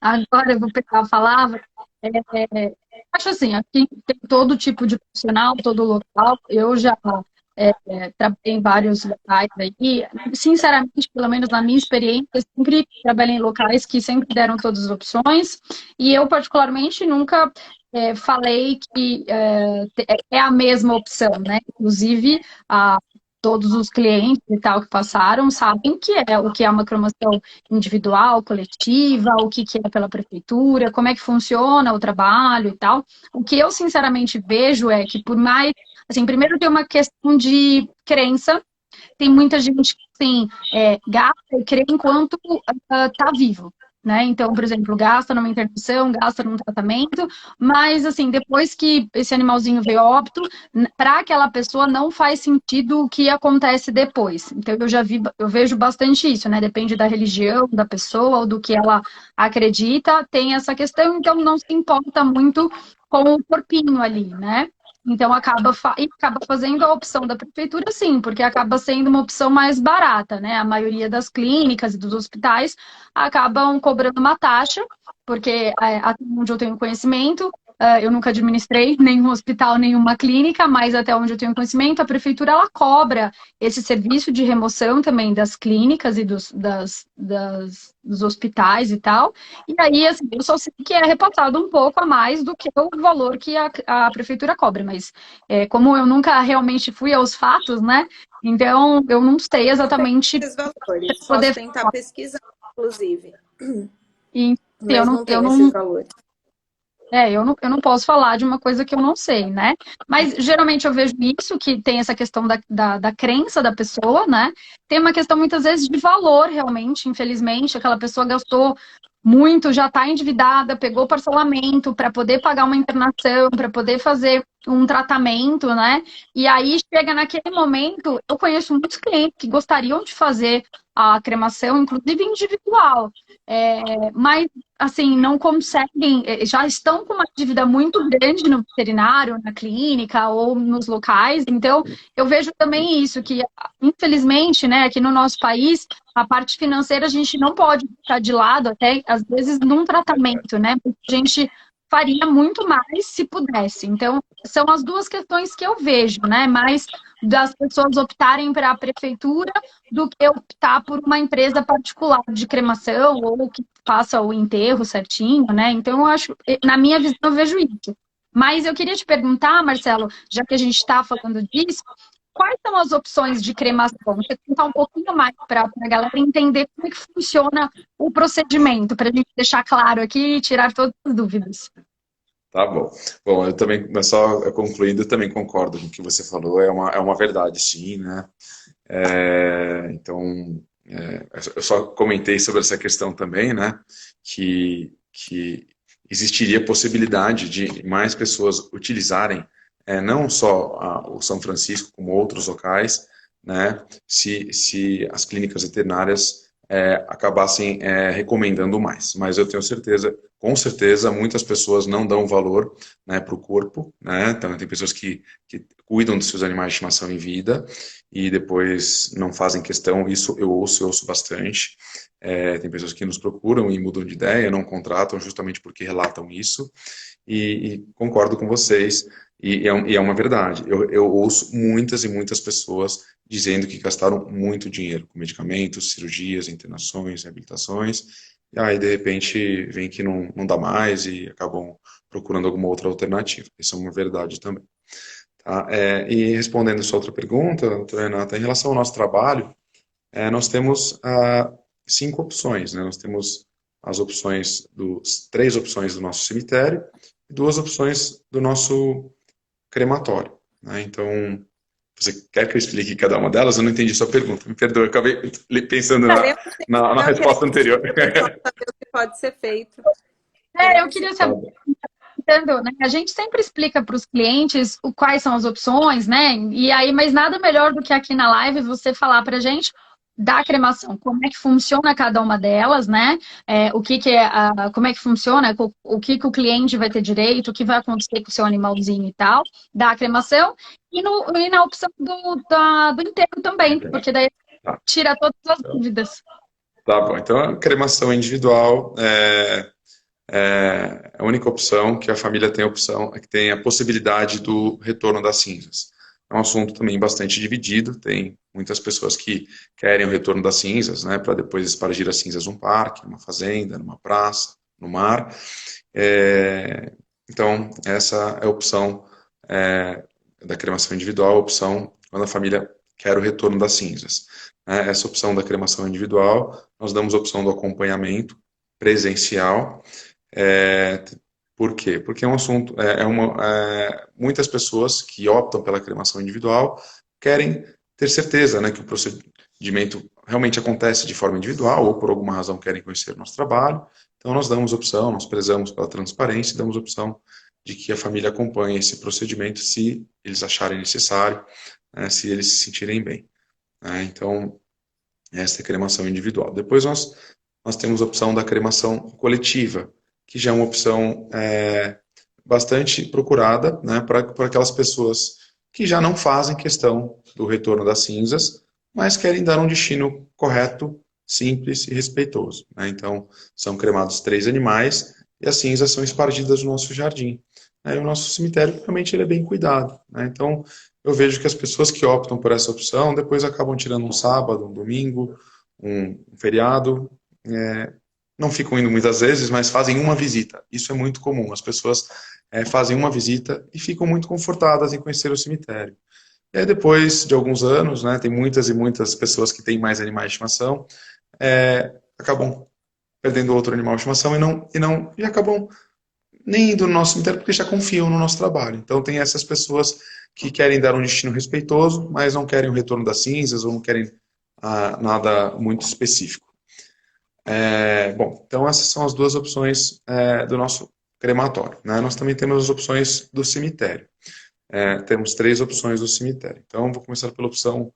agora eu vou pegar a palavra. Acho assim, aqui tem todo tipo de profissional, todo local. Eu já trabalhei em vários locais aí. Sinceramente, pelo menos na minha experiência, eu sempre trabalhei em locais que sempre deram todas as opções. E eu, particularmente, nunca falei que é a mesma opção, né? Inclusive, todos os clientes e tal que passaram sabem o que é uma cremação individual, coletiva, o que é pela prefeitura, como é que funciona o trabalho e tal. O que eu sinceramente vejo é que por mais, assim, primeiro tem uma questão de crença, tem muita gente que assim, gasta e crê enquanto tá vivo. Né? Então, por exemplo, gasta numa internação, gasta num tratamento, mas assim, depois que esse animalzinho veio a óbito, para aquela pessoa não faz sentido o que acontece depois. Então, eu vejo bastante isso, né? Depende da religião da pessoa ou do que ela acredita, tem essa questão, então não se importa muito com o corpinho ali, né? Então acaba fazendo a opção da prefeitura, sim, porque acaba sendo uma opção mais barata, né? A maioria das clínicas e dos hospitais acabam cobrando uma taxa, porque até onde eu tenho conhecimento, eu nunca administrei nenhum hospital, nenhuma clínica, mas até onde eu tenho conhecimento, a prefeitura ela cobra esse serviço de remoção também das clínicas e dos hospitais e tal. E aí, assim, eu só sei que é repassado um pouco a mais do que o valor que a prefeitura cobra, mas como eu nunca realmente fui aos fatos, né? Então, eu não sei exatamente Esses valores. Posso poder tentar falar. pesquisar, inclusive, E eu mas não, não eu tenho esses não, valores. eu não posso falar de uma coisa que eu não sei, né? Mas geralmente eu vejo isso, que tem essa questão da crença da pessoa, né? Tem uma questão muitas vezes de valor, realmente, infelizmente, aquela pessoa gastou muito, já está endividada, pegou parcelamento para poder pagar uma internação, para poder fazer um tratamento, né? E aí chega naquele momento, eu conheço muitos clientes que gostariam de fazer a cremação, inclusive individual. Mas assim, não conseguem, já estão com uma dívida muito grande no veterinário, na clínica ou nos locais. Então, eu vejo também isso, que infelizmente, né, aqui no nosso país, a parte financeira a gente não pode ficar de lado, até às vezes num tratamento, né? Porque a gente faria muito mais se pudesse. Então, são as duas questões que eu vejo, né? Mais das pessoas optarem para a prefeitura do que optar por uma empresa particular de cremação ou que faça o enterro certinho, né? Então, eu acho, na minha visão, eu vejo isso. Mas eu queria te perguntar, Marcelo, já que a gente está falando disso, quais são as opções de cremação? Você contar um pouquinho mais para a galera entender como é que funciona o procedimento, para a gente deixar claro aqui e tirar todas as dúvidas. Tá bom. Bom, eu também, mas só concluindo, eu também concordo com o que você falou, é uma verdade, sim, né? Então, eu só comentei sobre essa questão também, né? Que existiria possibilidade de mais pessoas utilizarem não só o São Francisco, como outros locais, né? Se as clínicas veterinárias acabassem recomendando mais. Mas eu tenho certeza, com certeza, muitas pessoas não dão valor, né, para o corpo, né? Então, tem pessoas que cuidam dos seus animais de estimação em vida e depois não fazem questão, isso eu ouço bastante. Tem pessoas que nos procuram e mudam de ideia, não contratam justamente porque relatam isso, e concordo com vocês, e é uma verdade. Eu ouço muitas e muitas pessoas dizendo que gastaram muito dinheiro com medicamentos, cirurgias, internações, reabilitações, e aí de repente vem que não dá mais e acabam procurando alguma outra alternativa. Isso é uma verdade também. Tá? E respondendo sua outra pergunta, doutora Renata, em relação ao nosso trabalho, nós temos 5 opções, né? Nós temos as opções três opções do nosso cemitério e 2 opções do nosso crematório, né? Então, você quer que eu explique cada uma delas? Eu não entendi sua pergunta. Me perdoe, eu acabei pensando Cara, eu na não resposta querendo anterior. o pessoal saber o que pode ser feito. Queremos Eu queria Tá saber, bom. né? A gente sempre explica para os clientes quais são as opções, né? E aí, mas nada melhor do que aqui na live você falar para a gente da cremação, como é que funciona cada uma delas, né? O que que como é que funciona, o que que o cliente vai ter direito, o que vai acontecer com o seu animalzinho e tal, da cremação, e na opção do enterro também, porque daí Tá. tira todas as dúvidas. Tá bom. Então, a cremação individual é a única opção que a família tem que tem a possibilidade do retorno das cinzas. É um assunto também bastante dividido, tem muitas pessoas que querem o retorno das cinzas, né, para depois espargir as cinzas num parque, numa fazenda, numa praça, no mar. Então, essa é a opção da cremação individual, a opção quando a família quer o retorno das cinzas. Essa opção da cremação individual, nós damos a opção do acompanhamento presencial. Por quê? Porque é um assunto, muitas pessoas que optam pela cremação individual querem ter certeza, né, que o procedimento realmente acontece de forma individual ou por alguma razão querem conhecer o nosso trabalho. Então nós damos opção, nós prezamos pela transparência e damos opção de que a família acompanhe esse procedimento se eles acharem necessário, né, se eles se sentirem bem. Então, essa é a cremação individual. Depois nós temos a opção da cremação coletiva, que já é uma opção bastante procurada, né, por aquelas pessoas que já não fazem questão do retorno das cinzas, mas querem dar um destino correto, simples e respeitoso, né? Então, são cremados 3 animais e as cinzas são espargidas no nosso jardim, né? E o nosso cemitério, realmente, ele é bem cuidado, né? Então, eu vejo que as pessoas que optam por essa opção, depois acabam tirando um sábado, um domingo, um feriado, não ficam indo muitas vezes, mas fazem uma visita. Isso é muito comum. As pessoas fazem uma visita e ficam muito confortadas em conhecer o cemitério. E aí, depois de alguns anos, né, tem muitas e muitas pessoas que têm mais animais de estimação, acabam perdendo outro animal de estimação e acabam nem indo no nosso cemitério porque já confiam no nosso trabalho. Então, tem essas pessoas que querem dar um destino respeitoso, mas não querem o retorno das cinzas ou não querem nada muito específico. Bom, então essas são as duas opções do nosso crematório, né? Nós também temos as opções do cemitério. Temos 3 opções do cemitério. Então, vou começar pela opção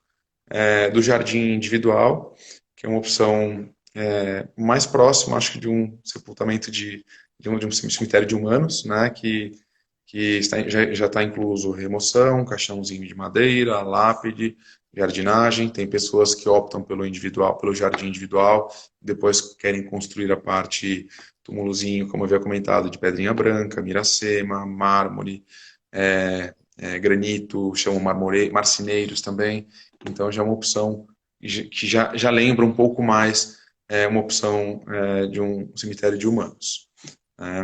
do jardim individual, que é uma opção mais próxima, acho que de um sepultamento de um cemitério de humanos, né? Que já está incluso remoção, caixãozinho de madeira, lápide, jardinagem. Tem pessoas que optam pelo individual, pelo jardim individual, depois querem construir a parte túmulozinho, como eu havia comentado, de pedrinha branca, miracema, mármore, granito, chamam marceneiros também. Então já é uma opção que já lembra um pouco mais uma opção de um cemitério de humanos.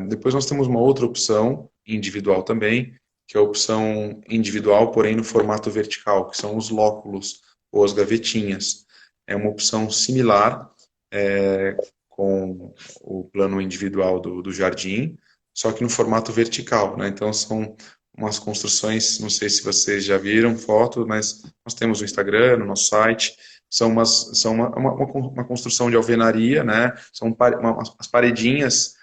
Depois nós temos uma outra opção individual também, que é a opção individual, porém no formato vertical, que são os lóculos ou as gavetinhas. É uma opção similar com o plano individual do jardim, só que no formato vertical, né? Então são umas construções, não sei se vocês já viram fotos, mas nós temos no Instagram, no nosso site, são uma construção de alvenaria, né? São as paredinhas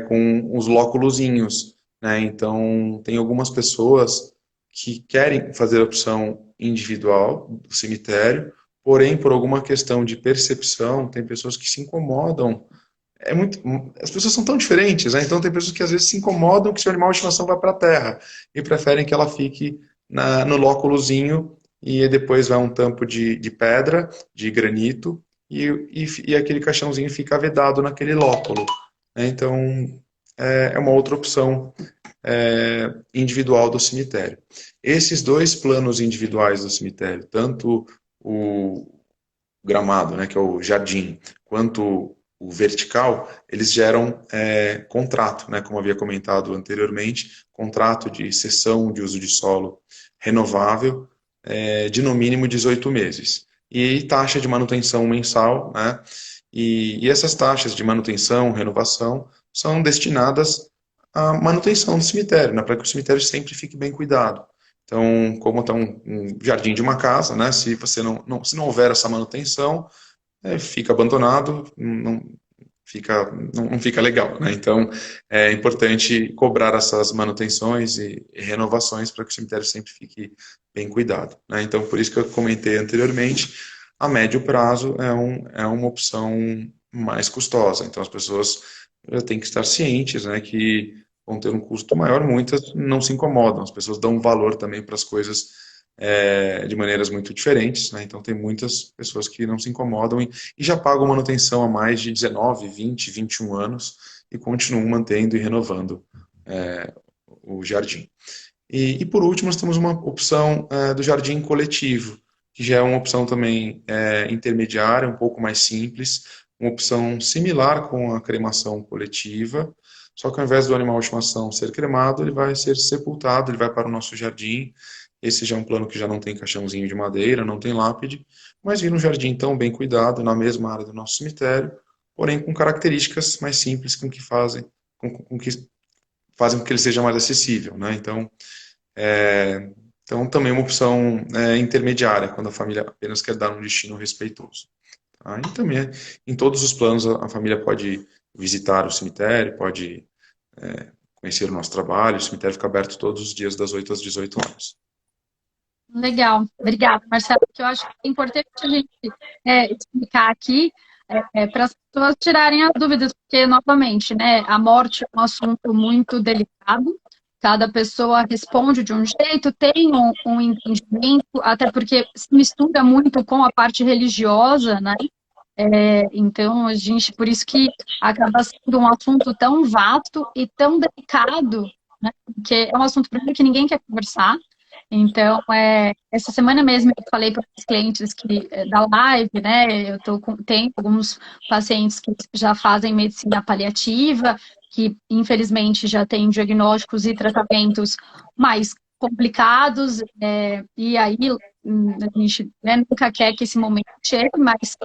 com os lóculozinhos, né? Então, tem algumas pessoas que querem fazer a opção individual do cemitério, porém, por alguma questão de percepção, tem pessoas que se incomodam. As pessoas são tão diferentes, né? Então, tem pessoas que às vezes se incomodam que seu animal de estimação vai para a terra e preferem que ela fique no lóculozinho e depois vai um tampo de pedra, de granito, e aquele caixãozinho fica vedado naquele lóculo, né? Então, é uma outra opção individual do cemitério. Esses 2 planos individuais do cemitério, tanto o gramado, né, que é o jardim, quanto o vertical, eles geram contrato, né, como havia comentado anteriormente, contrato de cessão de uso de solo renovável de no mínimo 18 meses. E taxa de manutenção mensal, né, e essas taxas de manutenção, renovação, são destinadas à manutenção do cemitério, né, para que o cemitério sempre fique bem cuidado. Então, como está um jardim de uma casa, né, se você se não houver essa manutenção, fica abandonado, não fica legal, né? Então, é importante cobrar essas manutenções e renovações para que o cemitério sempre fique bem cuidado, né? Então, por isso que eu comentei anteriormente, a médio prazo é uma opção mais custosa. Então, as pessoas já têm que estar cientes, né, que vão ter um custo maior. Muitas não se incomodam, as pessoas dão valor também para as coisas de maneiras muito diferentes, né? Então tem muitas pessoas que não se incomodam e já pagam manutenção há mais de 19, 20, 21 anos e continuam mantendo e renovando o jardim. E por último, nós temos uma opção do jardim coletivo, que já é uma opção também intermediária, um pouco mais simples, uma opção similar com a cremação coletiva, só que ao invés do animal de estimação ser cremado, ele vai ser sepultado, ele vai para o nosso jardim. Esse já é um plano que já não tem caixãozinho de madeira, não tem lápide, mas vira um jardim tão bem cuidado, na mesma área do nosso cemitério, porém com características mais simples com que fazem com que ele seja mais acessível, né? Então, também uma opção intermediária, quando a família apenas quer dar um destino respeitoso. Tá? E também, em todos os planos, a família pode visitar o cemitério, pode conhecer o nosso trabalho. O cemitério fica aberto todos os dias das 8 às 18 horas. Legal, obrigada, Marcelo. Que eu acho que é importante a gente explicar aqui para as pessoas tirarem as dúvidas, porque, novamente, né, a morte é um assunto muito delicado, cada pessoa responde de um jeito, tem um entendimento, até porque se mistura muito com a parte religiosa, né? Então, a gente, por isso que acaba sendo um assunto tão vasto e tão delicado, né? Porque é um assunto primeiro que ninguém quer conversar. Então, essa semana mesmo eu falei para os clientes que da live, né? Tenho alguns pacientes que já fazem medicina paliativa, que infelizmente já têm diagnósticos e tratamentos mais complicados, e aí a gente, né, nunca quer que esse momento chegue, mas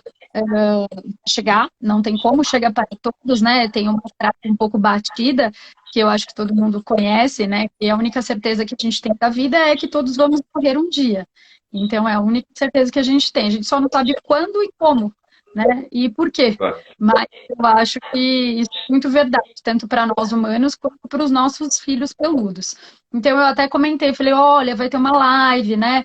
chegar, não tem como chegar para todos, né? Tem uma frase um pouco batida, que eu acho que todo mundo conhece, né? E a única certeza que a gente tem da vida é que todos vamos morrer um dia. Então, é a única certeza que a gente tem. A gente só não sabe quando e como, né? E por quê. Mas eu acho que isso é muito verdade, tanto para nós humanos quanto para os nossos filhos peludos. Então, eu até comentei, falei, olha, vai ter uma live, né?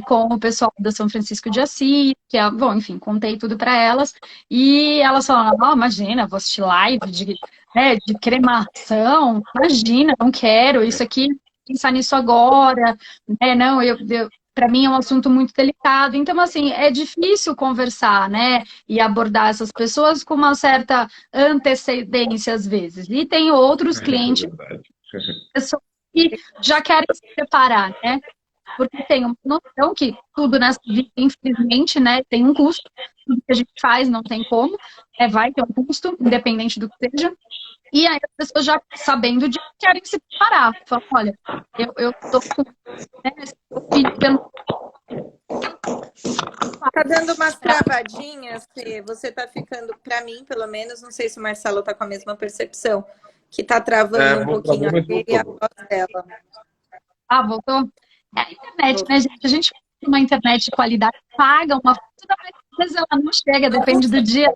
Com o pessoal da São Francisco de Assis, que é, bom, enfim, contei tudo para elas, e elas falaram, oh, imagina, vou assistir live de cremação, imagina, não quero, isso aqui, pensar nisso agora, né, não, para mim é um assunto muito delicado, então, assim, é difícil conversar, né, e abordar essas pessoas com uma certa antecedência, às vezes, e tem outros clientes, pessoas que já querem se preparar, né, porque tem uma noção que tudo nessa vida, infelizmente, né, tem um custo, tudo que a gente faz não tem como, vai ter um custo, independente do que seja, e aí as pessoas já sabendo de querem se preparar, falam, olha, eu tô com, né, Tá dando umas travadinhas, Fê. Você tá ficando, para mim, pelo menos, não sei se o Marcelo tá com a mesma percepção, que tá travando um pouquinho a Fê e a voz dela. Ah, voltou? É a internet, voltou. Né, gente? A gente tem uma internet de qualidade, paga uma coisa, mas às vezes ela não chega, depende do dia,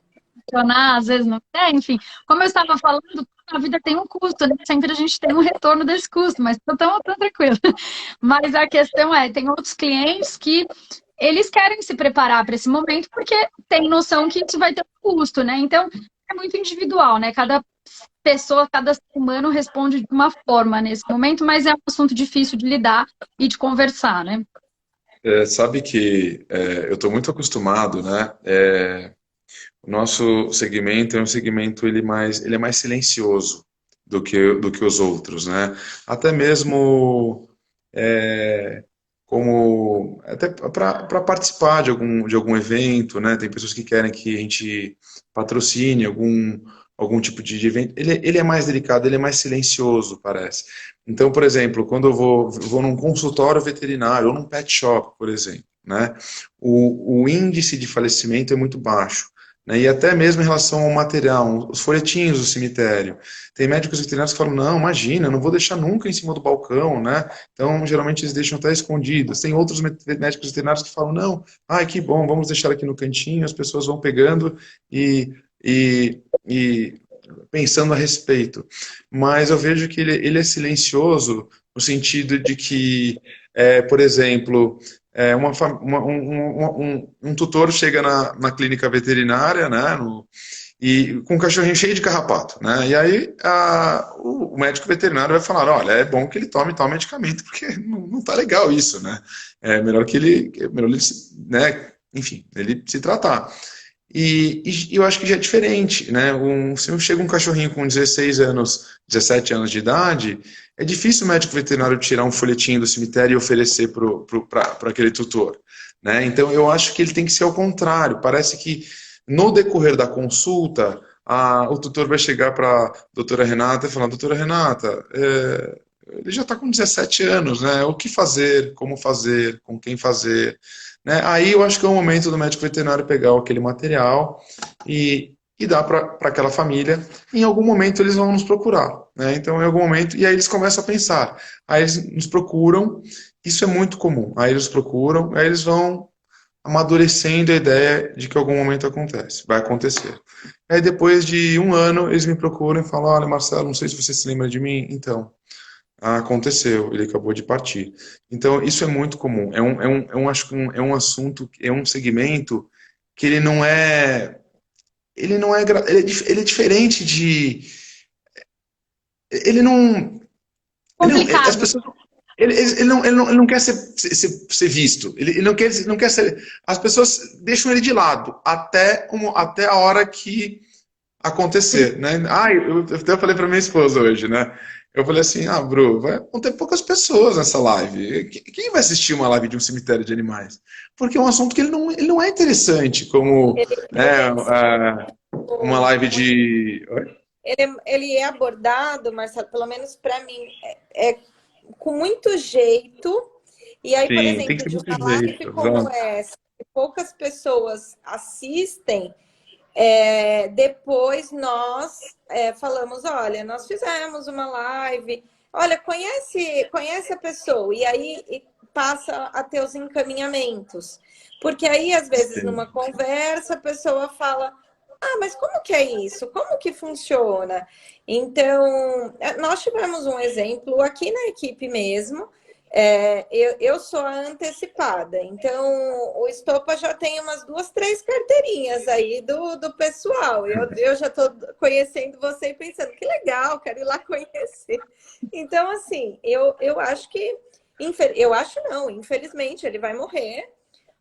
funcionar, às vezes não quer, enfim. Como eu estava falando, a vida tem um custo, né? Sempre a gente tem um retorno desse custo, mas tão tranquilo. Mas a questão tem outros clientes que eles querem se preparar para esse momento porque tem noção que isso vai ter um custo, né? Então, é muito individual, né? Cada pessoa, cada ser humano responde de uma forma nesse momento, mas é um assunto difícil de lidar e de conversar, né? Sabe que eu estou muito acostumado, né? O nosso segmento é um segmento ele é mais silencioso do que os outros, né? Até mesmo como até para participar de algum evento, né? Tem pessoas que querem que a gente patrocine algum tipo de evento. Ele é mais delicado, ele é mais silencioso, parece. Então, por exemplo, quando eu vou num consultório veterinário ou num pet shop, por exemplo, né? O índice de falecimento é muito baixo. Né, e até mesmo em relação ao material, os folhetinhos do cemitério. Tem médicos veterinários que falam, não, imagina, não vou deixar nunca em cima do balcão, né? Então, geralmente eles deixam até escondidos. Tem outros médicos veterinários que falam, não, ai, que bom, vamos deixar aqui no cantinho, as pessoas vão pegando e pensando a respeito. Mas eu vejo que ele é silencioso no sentido de que, por exemplo, um tutor chega na clínica veterinária, né, e com um cachorrinho cheio de carrapato, né, e aí o médico veterinário vai falar, olha, é bom que ele tome tal medicamento, porque não tá legal isso, né, é melhor ele né, enfim, ele se tratar. E eu acho que já é diferente, né? Se chega um cachorrinho com 16 anos, 17 anos de idade, é difícil o médico veterinário tirar um folhetinho do cemitério e oferecer para aquele tutor, né? Então eu acho que ele tem que ser ao contrário. Parece que no decorrer da consulta, o tutor vai chegar para a doutora Renata e falar, doutora Renata, ele já está com 17 anos, né? O que fazer, como fazer, com quem fazer, né? Aí eu acho que é o momento do médico veterinário pegar aquele material e dar para aquela família. Em algum momento eles vão nos procurar, né? Então, em algum momento, e aí eles começam a pensar. Aí eles nos procuram, isso é muito comum. Aí eles procuram, aí eles vão amadurecendo a ideia de que em algum momento vai acontecer. Aí depois de um ano, eles me procuram e falam, olha, Marcelo, não sei se você se lembra de mim, então... aconteceu, ele acabou de partir. Então, isso é muito comum. Acho que é um assunto, é um segmento que ele não é. Ele é diferente de. Ele não. Complicado. As pessoas, ele não quer ser visto. Ele não quer ser. As pessoas deixam ele de lado até a hora que acontecer, né? Eu até falei para minha esposa hoje, né? Eu falei assim, Bru, vão ter poucas pessoas nessa live. Quem vai assistir uma live de um cemitério de animais? Porque é um assunto que ele não é interessante, como Ele né, tem uma sido live de. Oi? ele é abordado, Marcelo, pelo menos para mim, com muito jeito. E aí, por Sim, tem que exemplo, ter de muito uma live jeito. como Exato. essa, que poucas pessoas assistem, depois nós falamos, olha, nós fizemos uma live, olha, conhece a pessoa, e aí passa a ter os encaminhamentos. Porque aí, às vezes, Sim. numa conversa, a pessoa fala, mas como que é isso? Como que funciona? Então, nós tivemos um exemplo aqui na equipe mesmo. Eu sou a antecipada, então o Estopa já tem umas 2, 3 carteirinhas aí do pessoal. Eu já estou conhecendo você e pensando que legal, quero ir lá conhecer. Então, assim, eu acho que, eu acho não, infelizmente ele vai morrer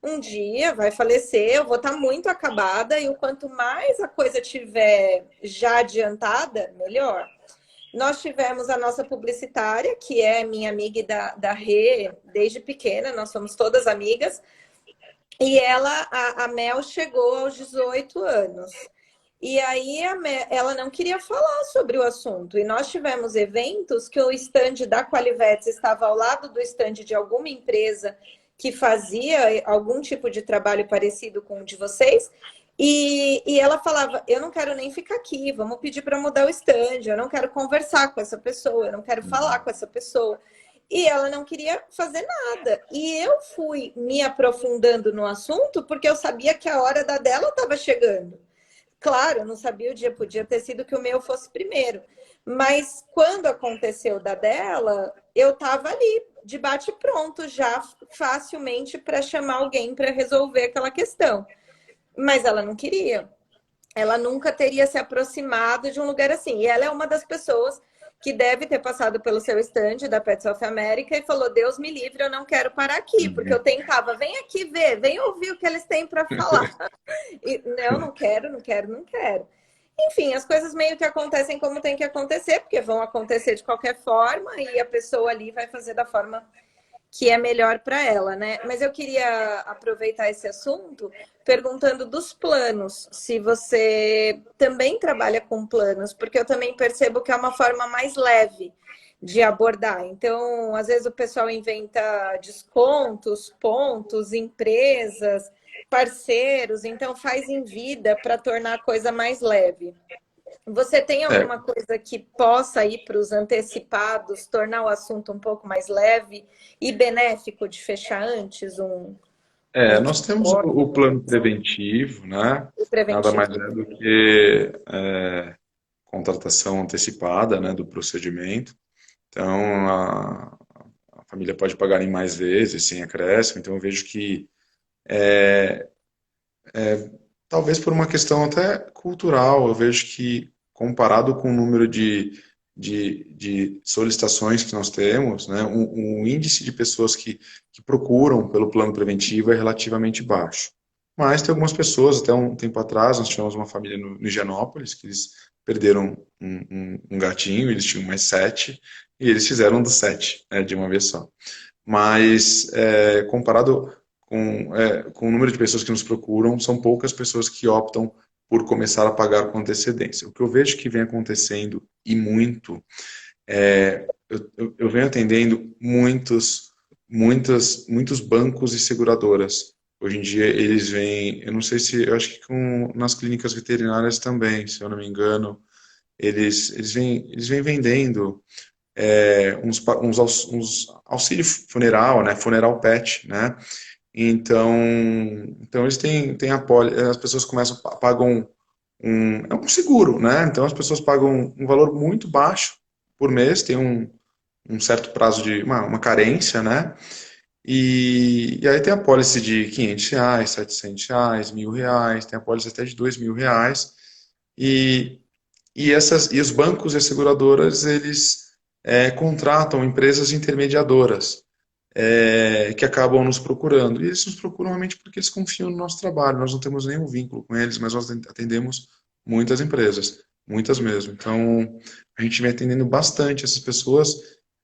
um dia, vai falecer, eu vou estar muito acabada e o quanto mais a coisa tiver já adiantada, melhor. Nós tivemos a nossa publicitária, que é minha amiga da Rê, desde pequena, nós somos todas amigas, e a Mel chegou aos 18 anos. E aí ela não queria falar sobre o assunto. E nós tivemos eventos que o stand da Qualivetes estava ao lado do stand de alguma empresa que fazia algum tipo de trabalho parecido com o de vocês. E ela falava, eu não quero nem ficar aqui, vamos pedir para mudar o stand, eu não quero conversar com essa pessoa, eu não quero falar com essa pessoa. E ela não queria fazer nada. E eu fui me aprofundando no assunto porque eu sabia que a hora da dela estava chegando. Claro, eu não sabia o dia, podia ter sido que o meu fosse primeiro. Mas quando aconteceu da dela, eu estava ali, de bate pronto, já facilmente para chamar alguém para resolver aquela questão. Mas ela não queria. Ela nunca teria se aproximado de um lugar assim. E ela é uma das pessoas que deve ter passado pelo seu stand da Pet South America e falou, Deus me livre, eu não quero parar aqui, porque eu tentava, vem aqui ver, vem ouvir o que eles têm para falar. E, não quero, não quero, não quero. Enfim, as coisas meio que acontecem como tem que acontecer, porque vão acontecer de qualquer forma e a pessoa ali vai fazer da forma que é melhor para ela, né? Mas eu queria aproveitar esse assunto perguntando dos planos, se você também trabalha com planos, porque eu também percebo que é uma forma mais leve de abordar. Então, às vezes o pessoal inventa descontos, pontos, empresas, parceiros, então faz em vida para tornar a coisa mais leve. Você tem É, alguma coisa que possa ir para os antecipados, tornar o assunto um pouco mais leve e benéfico de fechar antes um nós temos o plano preventivo, né? Nada preventivo? mais é do que contratação antecipada, né, do procedimento. Então, a família pode pagar em mais vezes, sem acréscimo. Então, eu vejo que talvez por uma questão até cultural, eu vejo que comparado com o número de solicitações que nós temos, né, o índice de pessoas que procuram pelo plano preventivo é relativamente baixo. Mas tem algumas pessoas, até um tempo atrás, nós tivemos uma família no Higienópolis, que eles perderam um gatinho, eles tinham mais 7, e eles fizeram dos 7, né, de uma vez só. Mas, comparado com o número de pessoas que nos procuram, são poucas pessoas que optam por começar a pagar com antecedência. O que eu vejo que vem acontecendo, e muito, eu venho atendendo muitos bancos e seguradoras. Hoje em dia eles vêm, eu não sei se, eu acho que nas clínicas veterinárias também, se eu não me engano, eles vêm vendendo uns auxílio funeral, né, funeral pet, né, então eles têm as pessoas pagam é um seguro, né, então as pessoas pagam um valor muito baixo por mês, tem um certo prazo de uma carência, né, e aí tem a pólice de R$ 500, R$ 700, R$ 1.000, tem a pólice até de R$ 2.000, e os bancos e as seguradoras, eles contratam empresas intermediadoras que acabam nos procurando. E eles nos procuram realmente porque eles confiam no nosso trabalho. Nós não temos nenhum vínculo com eles, mas nós atendemos muitas empresas, muitas mesmo. Então, a gente vem atendendo bastante essas pessoas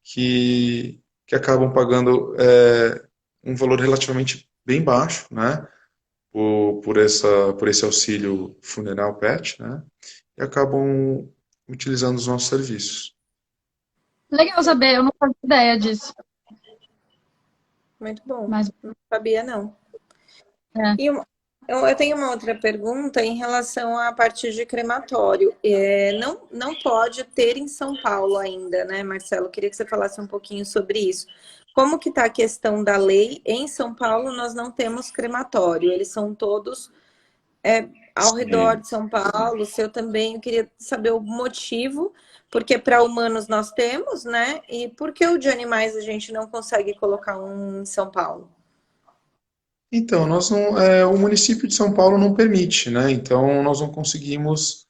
que acabam pagando um valor relativamente bem baixo, né? Por esse auxílio funeral PET, né? E acabam utilizando os nossos serviços. Legal saber, eu não fazia ideia disso. Muito bom. Mas, Não sabia, não. é. E eu tenho uma outra pergunta em relação à parte de crematório. Não pode ter em São Paulo ainda, né, Marcelo? Queria que você falasse um pouquinho sobre isso. Como que está a questão da lei? Em São Paulo, nós não temos crematório. Eles são todos ao redor Sim. de São Paulo. O seu também. Eu queria saber o motivo, porque para humanos nós temos, né? E por que o de animais a gente não consegue colocar um em São Paulo? Então, nós não, o município de São Paulo não permite, né? Então, nós não conseguimos.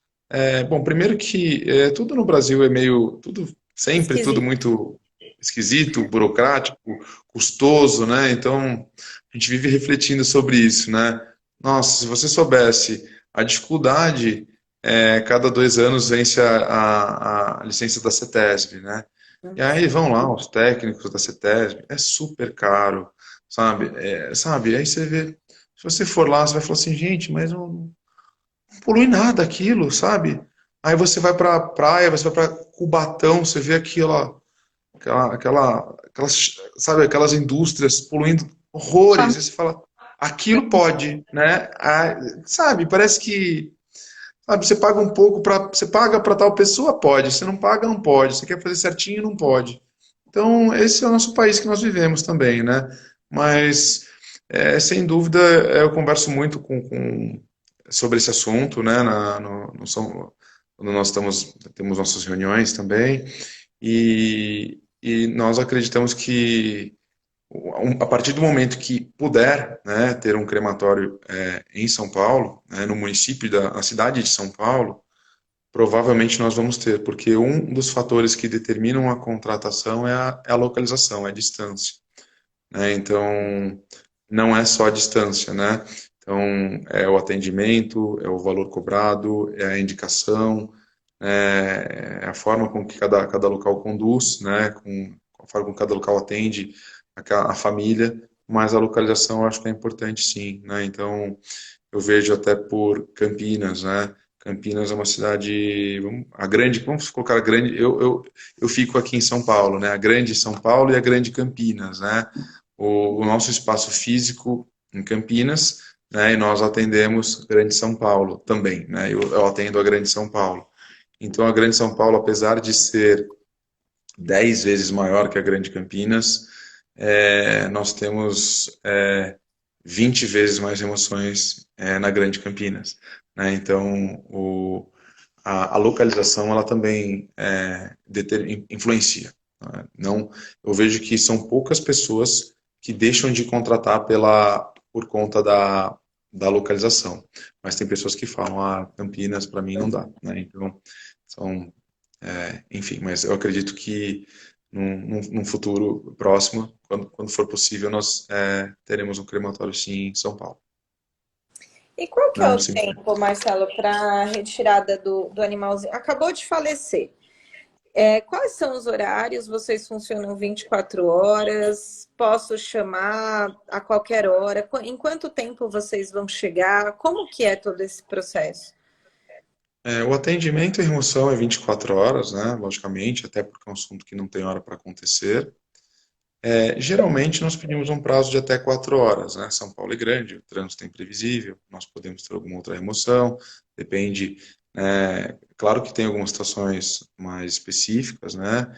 Bom, primeiro que tudo no Brasil é meio, sempre tudo Esquisito. muito esquisito, burocrático, custoso, né? Então, a gente vive refletindo sobre isso, né? Nossa, se você soubesse a dificuldade, cada 2 anos vence a licença da CETESB, né? E aí vão lá os técnicos da CETESB, é super caro, sabe? Aí você vê, se você for lá, você vai falar assim, gente, mas não polui nada aquilo, sabe? Aí você vai pra praia, você vai pra Cubatão, você vê sabe, aquelas indústrias poluindo horrores, e você fala, aquilo pode, né? Sabe, parece que, sabe, você paga um pouco você paga para tal pessoa, pode, você não paga, não pode, você quer fazer certinho, não pode. Então, esse é o nosso país que nós vivemos também, né? Mas, sem dúvida, eu converso muito sobre esse assunto, né? Quando nós temos nossas reuniões também, e nós acreditamos que a partir do momento que puder, né, ter um crematório em São Paulo, né, no município na cidade de São Paulo, provavelmente nós vamos ter, porque um dos fatores que determinam a contratação é a localização, é a distância, né? Então, não é só a distância, né? Então, é o atendimento, é o valor cobrado, é a indicação, é a forma com que cada local conduz, né? Com a forma com que cada local atende a família, mas a localização eu acho que é importante sim, né? Então, eu vejo até por Campinas, né? Campinas é uma cidade, vamos colocar a grande, eu fico aqui em São Paulo, né? A grande São Paulo e a grande Campinas, né? O nosso espaço físico em Campinas, né? E nós atendemos Grande São Paulo também, né? Eu atendo a Grande São Paulo. Então, a Grande São Paulo, apesar de ser 10 vezes maior que a Grande Campinas, nós temos 20 vezes mais remoções na Grande Campinas, né? Então, a localização ela também influencia, né? Não, eu vejo que são poucas pessoas que deixam de contratar por conta da localização, mas tem pessoas que falam, Campinas para mim não dá, né? Então, enfim, mas eu acredito que num futuro próximo, quando for possível, nós teremos um crematório sim em São Paulo. E qual que é Não, o sim. tempo, Marcelo, para retirada do animalzinho? Acabou de falecer. Quais são os horários? Vocês funcionam 24 horas? Posso chamar a qualquer hora? Em quanto tempo vocês vão chegar? Como que é todo esse processo? O atendimento e remoção é 24 horas, né? Logicamente, até porque é um assunto que não tem hora para acontecer. Geralmente nós pedimos um prazo de até 4 horas, né? São Paulo é grande, o trânsito é imprevisível, nós podemos ter alguma outra remoção, depende. Claro que tem algumas situações mais específicas, né?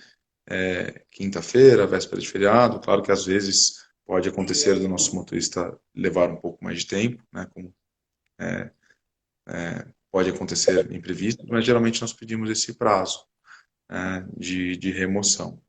Quinta-feira, véspera de feriado, claro que às vezes pode acontecer do nosso motorista levar um pouco mais de tempo, né? Pode acontecer imprevisto, mas geralmente nós pedimos esse prazo, né, de remoção.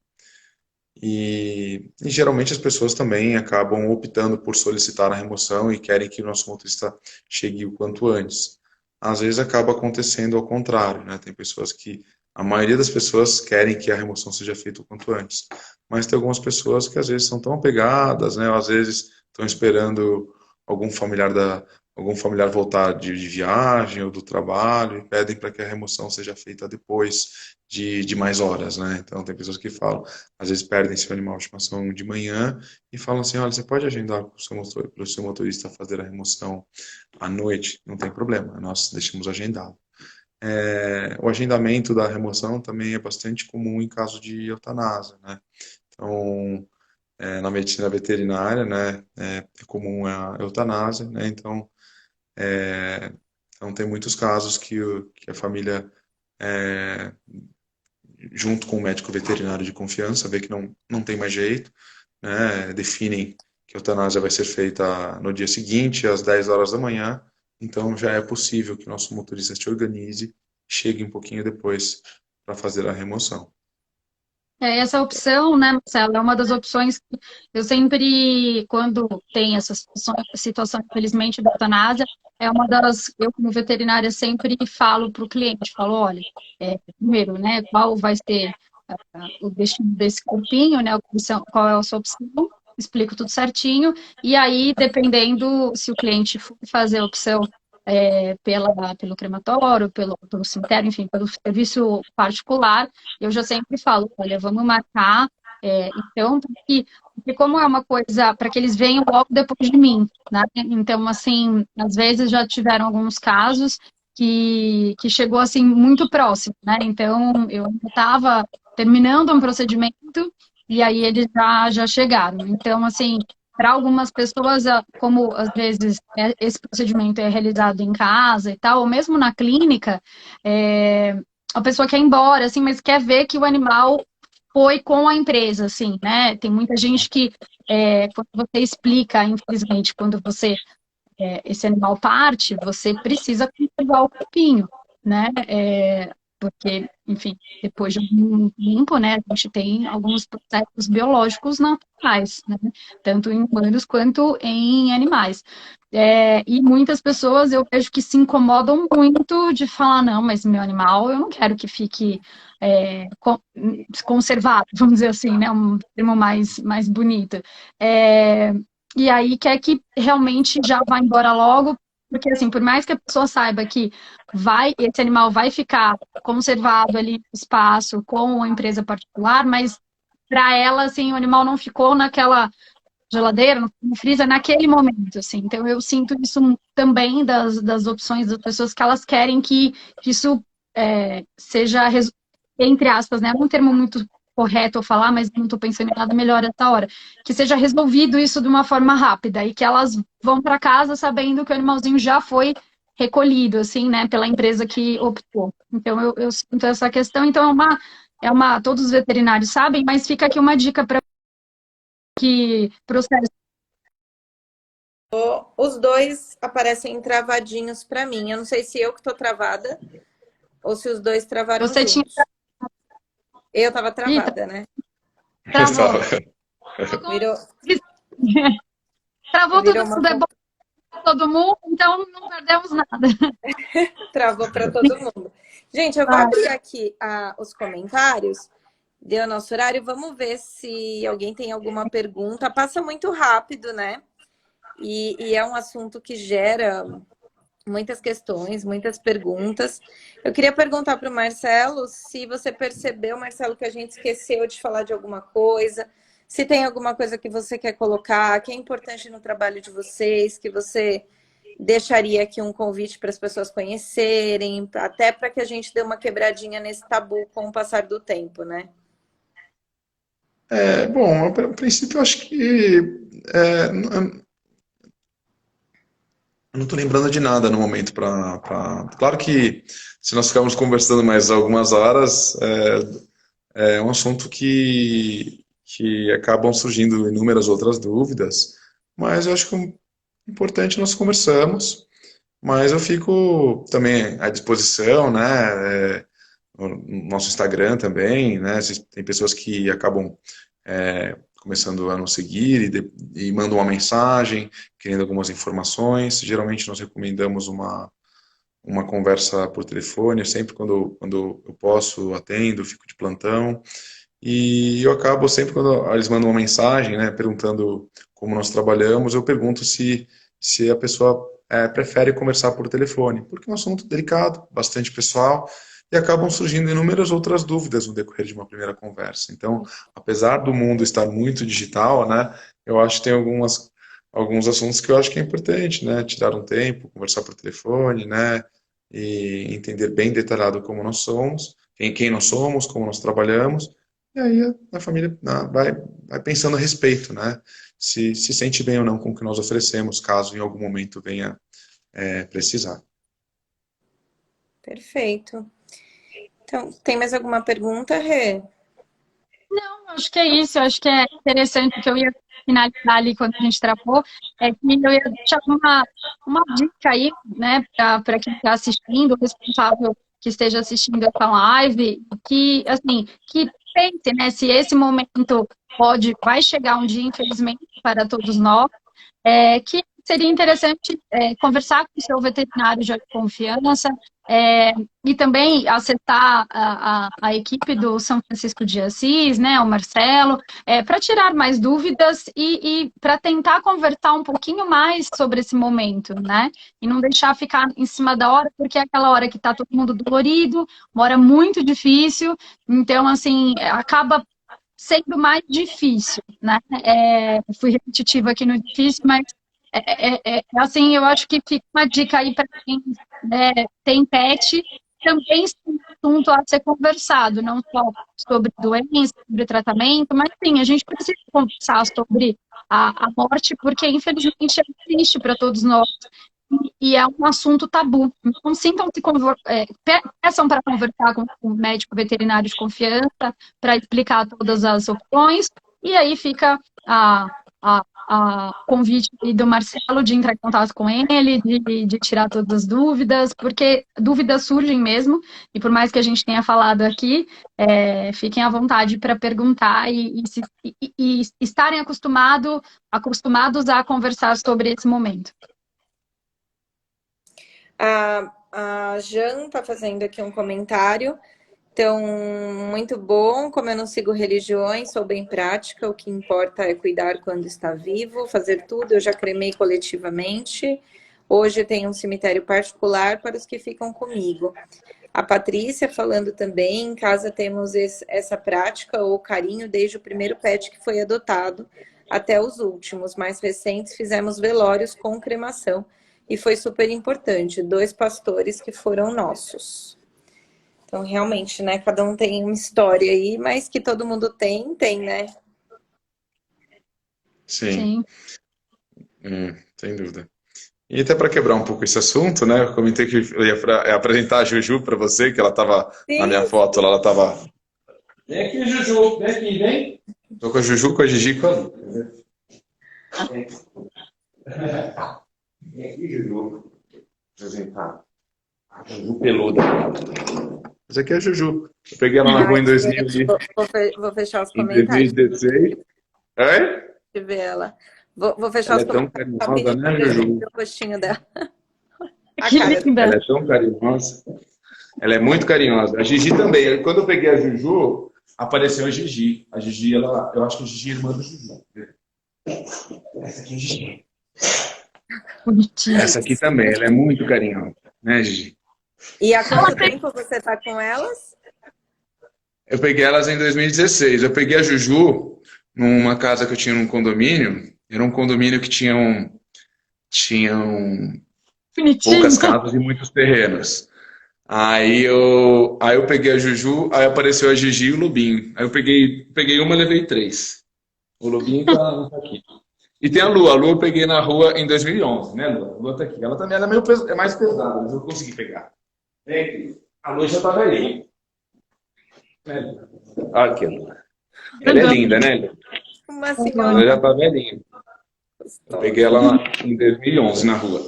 E geralmente as pessoas também acabam optando por solicitar a remoção e querem que o nosso motorista chegue o quanto antes. Às vezes acaba acontecendo ao contrário, né? Tem pessoas que A maioria das pessoas querem que a remoção seja feita o quanto antes, mas tem algumas pessoas que às vezes são tão apegadas, né? Ou às vezes estão esperando algum familiar algum familiar voltar de viagem ou do trabalho e pedem para que a remoção seja feita depois de mais horas, né? Então tem pessoas que falam, às vezes perdem seu animal de estimação de manhã e falam assim, olha, você pode agendar para o seu motorista fazer a remoção à noite? Não tem problema, nós deixamos agendado. O agendamento da remoção também é bastante comum em caso de eutanásia, né? Então, na medicina veterinária, né, é comum a eutanásia, né? Então tem muitos casos que a família, junto com o médico veterinário de confiança, vê que não tem mais jeito, né? Definem que a eutanásia vai ser feita no dia seguinte, às 10 horas da manhã, então já é possível que o nosso motorista se organize, chegue um pouquinho depois para fazer a remoção. Essa opção, né, Marcelo, é uma das opções que eu sempre, quando tem essa situação, infelizmente, da eutanásia, é uma das, eu como veterinária sempre falo para o cliente, falo, olha, primeiro, né, qual vai ser o destino desse corpinho, né, qual é a sua opção, explico tudo certinho, e aí, dependendo se o cliente for fazer a opção pelo crematório, pelo cemitério, enfim, pelo serviço particular, eu já sempre falo, olha, vamos marcar, então, porque como é uma coisa para que eles venham logo depois de mim, né? Então, assim, às vezes já tiveram alguns casos que chegou, assim, muito próximo, né? Então, eu estava terminando um procedimento e aí eles já chegaram. Então, assim, para algumas pessoas, como às vezes esse procedimento é realizado em casa e tal, ou mesmo na clínica, a pessoa quer ir embora, assim, mas quer ver que o animal foi com a empresa, assim, né? Tem muita gente que, quando você explica, infelizmente, quando esse animal parte, você precisa conservar o corpinho, né? Porque, enfim, depois de um tempo, né, a gente tem alguns processos biológicos naturais, né? Tanto em humanos quanto em animais. E muitas pessoas eu vejo que se incomodam muito de falar, não, mas meu animal eu não quero que fique conservado, vamos dizer assim, né? Um termo mais bonito. E aí quer que realmente já vá embora logo, porque assim, por mais que a pessoa saiba que esse animal vai ficar conservado ali no espaço com a empresa particular, mas para ela, assim, o animal não ficou naquela geladeira, no freezer, naquele momento, assim. Então eu sinto isso também das opções das pessoas que elas querem que isso seja, entre aspas, né? É um termo muito correto eu falar, mas não estou pensando em nada melhor essa hora. Que seja resolvido isso de uma forma rápida e que elas vão para casa sabendo que o animalzinho já foi recolhido, assim, né, pela empresa que optou. Então, eu sinto essa questão. Então, todos os veterinários sabem, mas fica aqui uma dica para que processo. Os dois aparecem travadinhos para mim. Eu não sei se eu que estou travada ou se os dois travaram Você juntos. tinha. Eu estava travada, né? Travou. Virou. Travou Virou tudo, é bom para todo mundo, então não perdemos nada. Travou para todo mundo. Gente, eu vou abrir aqui os comentários. Deu nosso horário. Vamos ver se alguém tem alguma pergunta. Passa muito rápido, né? E é um assunto que gera muitas questões, muitas perguntas. Eu queria perguntar para o Marcelo se você percebeu, Marcelo, que a gente esqueceu de falar de alguma coisa, se tem alguma coisa que você quer colocar, que é importante no trabalho de vocês, que você deixaria aqui um convite para as pessoas conhecerem, até para que a gente dê uma quebradinha nesse tabu com o passar do tempo, né? Bom, a princípio eu acho que eu não estou lembrando de nada no momento Claro que se nós ficarmos conversando mais algumas horas, é um assunto que acabam surgindo inúmeras outras dúvidas, mas eu acho que o importante nós conversamos, mas eu fico também à disposição, né? No nosso Instagram também, né? Tem pessoas que acabam começando a nos seguir e mandam uma mensagem, querendo algumas informações. Geralmente nós recomendamos uma uma conversa por telefone, sempre quando eu posso, atendo, fico de plantão. E eu acabo sempre, quando eles mandam uma mensagem, né, perguntando como nós trabalhamos, eu pergunto se a pessoa prefere conversar por telefone, porque é um assunto delicado, bastante pessoal, e acabam surgindo inúmeras outras dúvidas no decorrer de uma primeira conversa. Então, apesar do mundo estar muito digital, né, eu acho que tem alguns assuntos que eu acho que é importante, né, tirar um tempo, conversar por telefone, né, e entender bem detalhado como nós somos, quem nós somos, como nós trabalhamos, e aí a família vai pensando a respeito, né, se sente bem ou não com o que nós oferecemos, caso em algum momento venha precisar. Perfeito. Então, tem mais alguma pergunta, Rê? Não, acho que é isso. Acho que é interessante que eu ia finalizar ali quando a gente travou, é que eu ia deixar uma dica aí, né, para quem está assistindo, o responsável que esteja assistindo essa live, que, assim, que pense, né, se esse momento vai chegar um dia, infelizmente, para todos nós, que seria interessante conversar com o seu veterinário de confiança, e também acessar a equipe do São Francisco de Assis, né, o Marcelo, para tirar mais dúvidas e para tentar conversar um pouquinho mais sobre esse momento, né? E não deixar ficar em cima da hora, porque é aquela hora que está todo mundo dolorido, uma hora muito difícil, então, assim, acaba sendo mais difícil, né? Fui repetitiva aqui no difícil, mas assim, eu acho que fica uma dica aí para quem tem pet, também ser um assunto a ser conversado, não só sobre doença, sobre tratamento, mas sim, a gente precisa conversar sobre a morte, porque infelizmente é triste para todos nós. E é um assunto tabu. Então, sintam-se, peçam para conversar com o médico veterinário de confiança, para explicar todas as opções, e aí fica a convite do Marcelo de entrar em contato com ele, de tirar todas as dúvidas, porque dúvidas surgem mesmo, e por mais que a gente tenha falado aqui, fiquem à vontade para perguntar e estarem acostumados a conversar sobre esse momento. A Jan está fazendo aqui um comentário. Então, muito bom. Como eu não sigo religiões, sou bem prática. O que importa é cuidar quando está vivo, fazer tudo. Eu já cremei coletivamente. Hoje tem um cemitério particular para os que ficam comigo. A Patrícia falando também, em casa temos essa prática ou carinho desde o primeiro pet que foi adotado até os últimos. Mais recentes, fizemos velórios com cremação. E foi super importante, 2 pastores que foram nossos. Então, realmente, né, cada um tem uma história aí, mas que todo mundo tem, né? Sim. Sem dúvida. E até para quebrar um pouco esse assunto, né, eu comentei que eu ia apresentar a Juju para você, que ela estava na minha foto, ela estava... Vem aqui, Juju, vem aqui, vem. Estou com a Juju, com a Gigi, com a Lu. Vem aqui, Juju. Vou apresentar. A Juju peluda. Essa aqui é a Juju. Eu peguei ela na rua em 2000 Vou fechar os em comentários. 2016. Oi? Deixa eu ver ela. Vou fechar Ela os comentários. É tão carinhosa, né, Juju? O rostinho dela. Que linda. Ela é tão carinhosa. Ela é muito carinhosa. A Gigi também. Quando eu peguei a Juju, apareceu a Gigi. A Gigi, eu acho que a Gigi é irmã da Juju. Essa aqui é a Gigi. Bonitinho. Essa aqui também, ela é muito carinhosa, né, Gigi? E há quanto tempo você está com elas? Eu peguei elas em 2016. Eu peguei a Juju numa casa que eu tinha num condomínio. Era um condomínio que tinham poucas casas e muitos terrenos. Aí eu peguei a Juju, aí apareceu a Gigi e o Lobinho. Aí eu peguei uma e levei 3. O Lobinho tá aqui. E tem a Lu eu peguei na rua em 2011, né, Lu? A Lu tá aqui. Ela também é mais pesada, mas eu consegui pegar. Vem aqui. A Lu já tá velhinha. Olha aqui, Lu. Ela é linda, né, Lu? Uma senhora. Ela já tá velhinha. Eu peguei ela em 2011 na rua.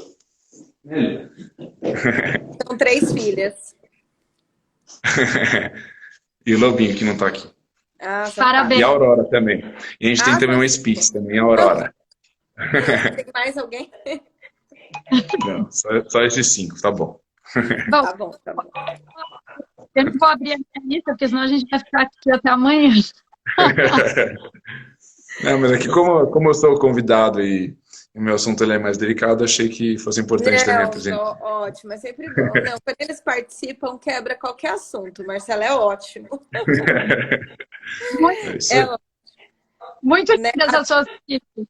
São 3 filhas. E o Lobinho, que não tá aqui. Parabéns. E a Aurora também. E a gente tem também uma Spitz também, a Aurora. Tem mais alguém? Não, só esses 5, tá bom. Bom, Tá bom, tá bom. eu não vou abrir a minha lista, porque senão a gente vai ficar aqui até amanhã. Não, mas aqui como eu sou convidado e o meu assunto ele é mais delicado, achei que fosse importante também Não, apresentar. ótimo, é sempre bom. Não, quando eles participam, quebra qualquer assunto. Marcelo é ótimo. Muito, É isso É aí. ótimo, muito né? lindas as suas dicas.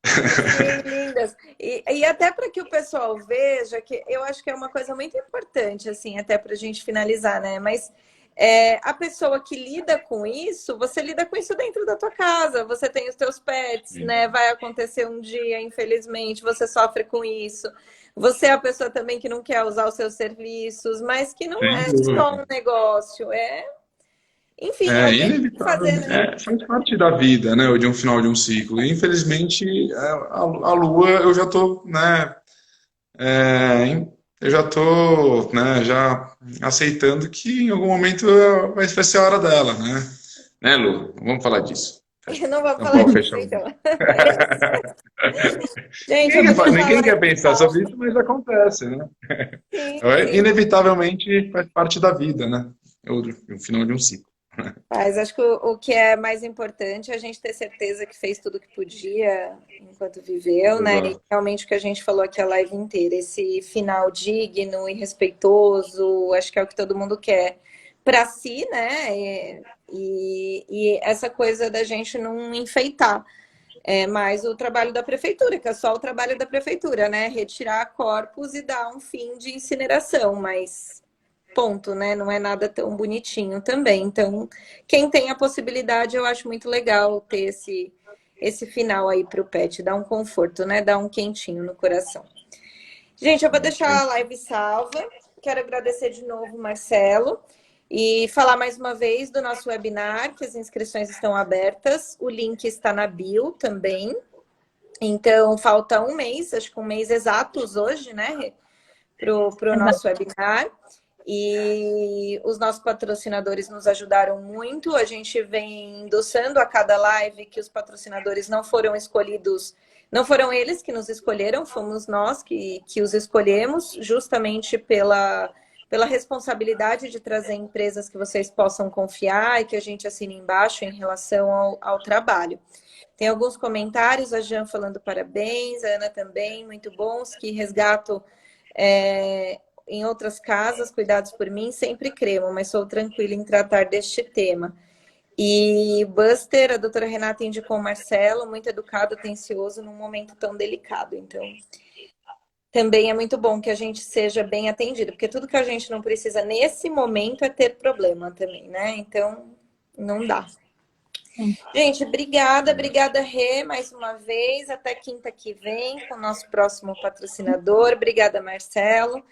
Sim, lindas. E até para que o pessoal veja que eu acho que é uma coisa muito importante, assim, até para a gente finalizar, né? Mas a pessoa que lida com isso, você lida com isso dentro da tua casa, você tem os teus pets, né? Vai acontecer um dia, infelizmente, você sofre com isso. Você é a pessoa também que não quer usar os seus serviços, mas que não Sem é só dúvida. um negócio, enfim, É alguém inevitável, fazendo. faz parte da vida, né? Ou de um final de um ciclo. E, infelizmente, a Lua eu já tô, né? Eu já tô, né? Já aceitando que em algum momento vai ser a hora dela, né? Né, Lu? Vamos falar disso. Não vamos falar Tampar o disso, fechar. então. Gente, eu vou deixar a Ninguém quer live pensar salva. sobre isso, mas acontece, né? Sim, sim. Inevitavelmente faz parte da vida, né? O final de um ciclo. Mas acho que o que é mais importante é a gente ter certeza que fez tudo o que podia enquanto viveu, né? E Exato. realmente o que a gente falou aqui a live inteira, esse final digno e respeitoso, acho que é o que todo mundo quer para si, né? E essa coisa da gente não enfeitar mais o trabalho da prefeitura, que é só o trabalho da prefeitura, né? Retirar corpos e dar um fim de incineração, mas ponto, né? Não é nada tão bonitinho também. Então, quem tem a possibilidade, eu acho muito legal ter esse final aí para o pet, dar um conforto, né? Dar um quentinho no coração. Gente, eu vou deixar a live salva. Quero agradecer de novo, Marcelo, e falar mais uma vez do nosso webinar, que as inscrições estão abertas. O link está na bio também. Então, falta um mês, acho que um mês exatos hoje, né? Para o nosso webinar. E os nossos patrocinadores nos ajudaram muito. A gente vem endossando a cada live que os patrocinadores não foram escolhidos, não foram eles que nos escolheram, fomos nós que os escolhemos, justamente pela responsabilidade de trazer empresas que vocês possam confiar e que a gente assine embaixo em relação ao trabalho. Tem alguns comentários, a Jan falando parabéns, a Ana também, muito bons, que resgato em outras casas, cuidados por mim, sempre cremo, mas sou tranquila em tratar deste tema. E Buster, a doutora Renata indicou o Marcelo, muito educado, atencioso, num momento tão delicado. Então, também é muito bom que a gente seja bem atendido, porque tudo que a gente não precisa nesse momento é ter problema também, né? Então, não dá. Gente, obrigada, Rê, mais uma vez. Até quinta que vem com o nosso próximo patrocinador. Obrigada, Marcelo.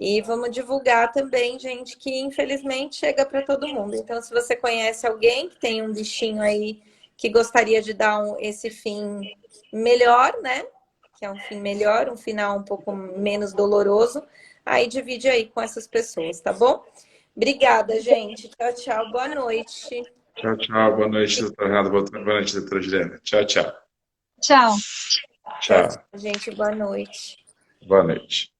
E vamos divulgar também, gente, que infelizmente chega para todo mundo. Então, se você conhece alguém que tem um bichinho aí que gostaria de dar esse fim melhor, né? Que é um fim melhor, um final um pouco menos doloroso, aí divide aí com essas pessoas, tá bom? Obrigada, gente. Tchau, tchau. Boa noite. Tchau, tchau. Boa noite, doutora Renata. Boa noite, doutora Juliana. Tchau, tchau. Tchau. Tchau, Tchau. tchau, gente. Boa noite. Boa noite.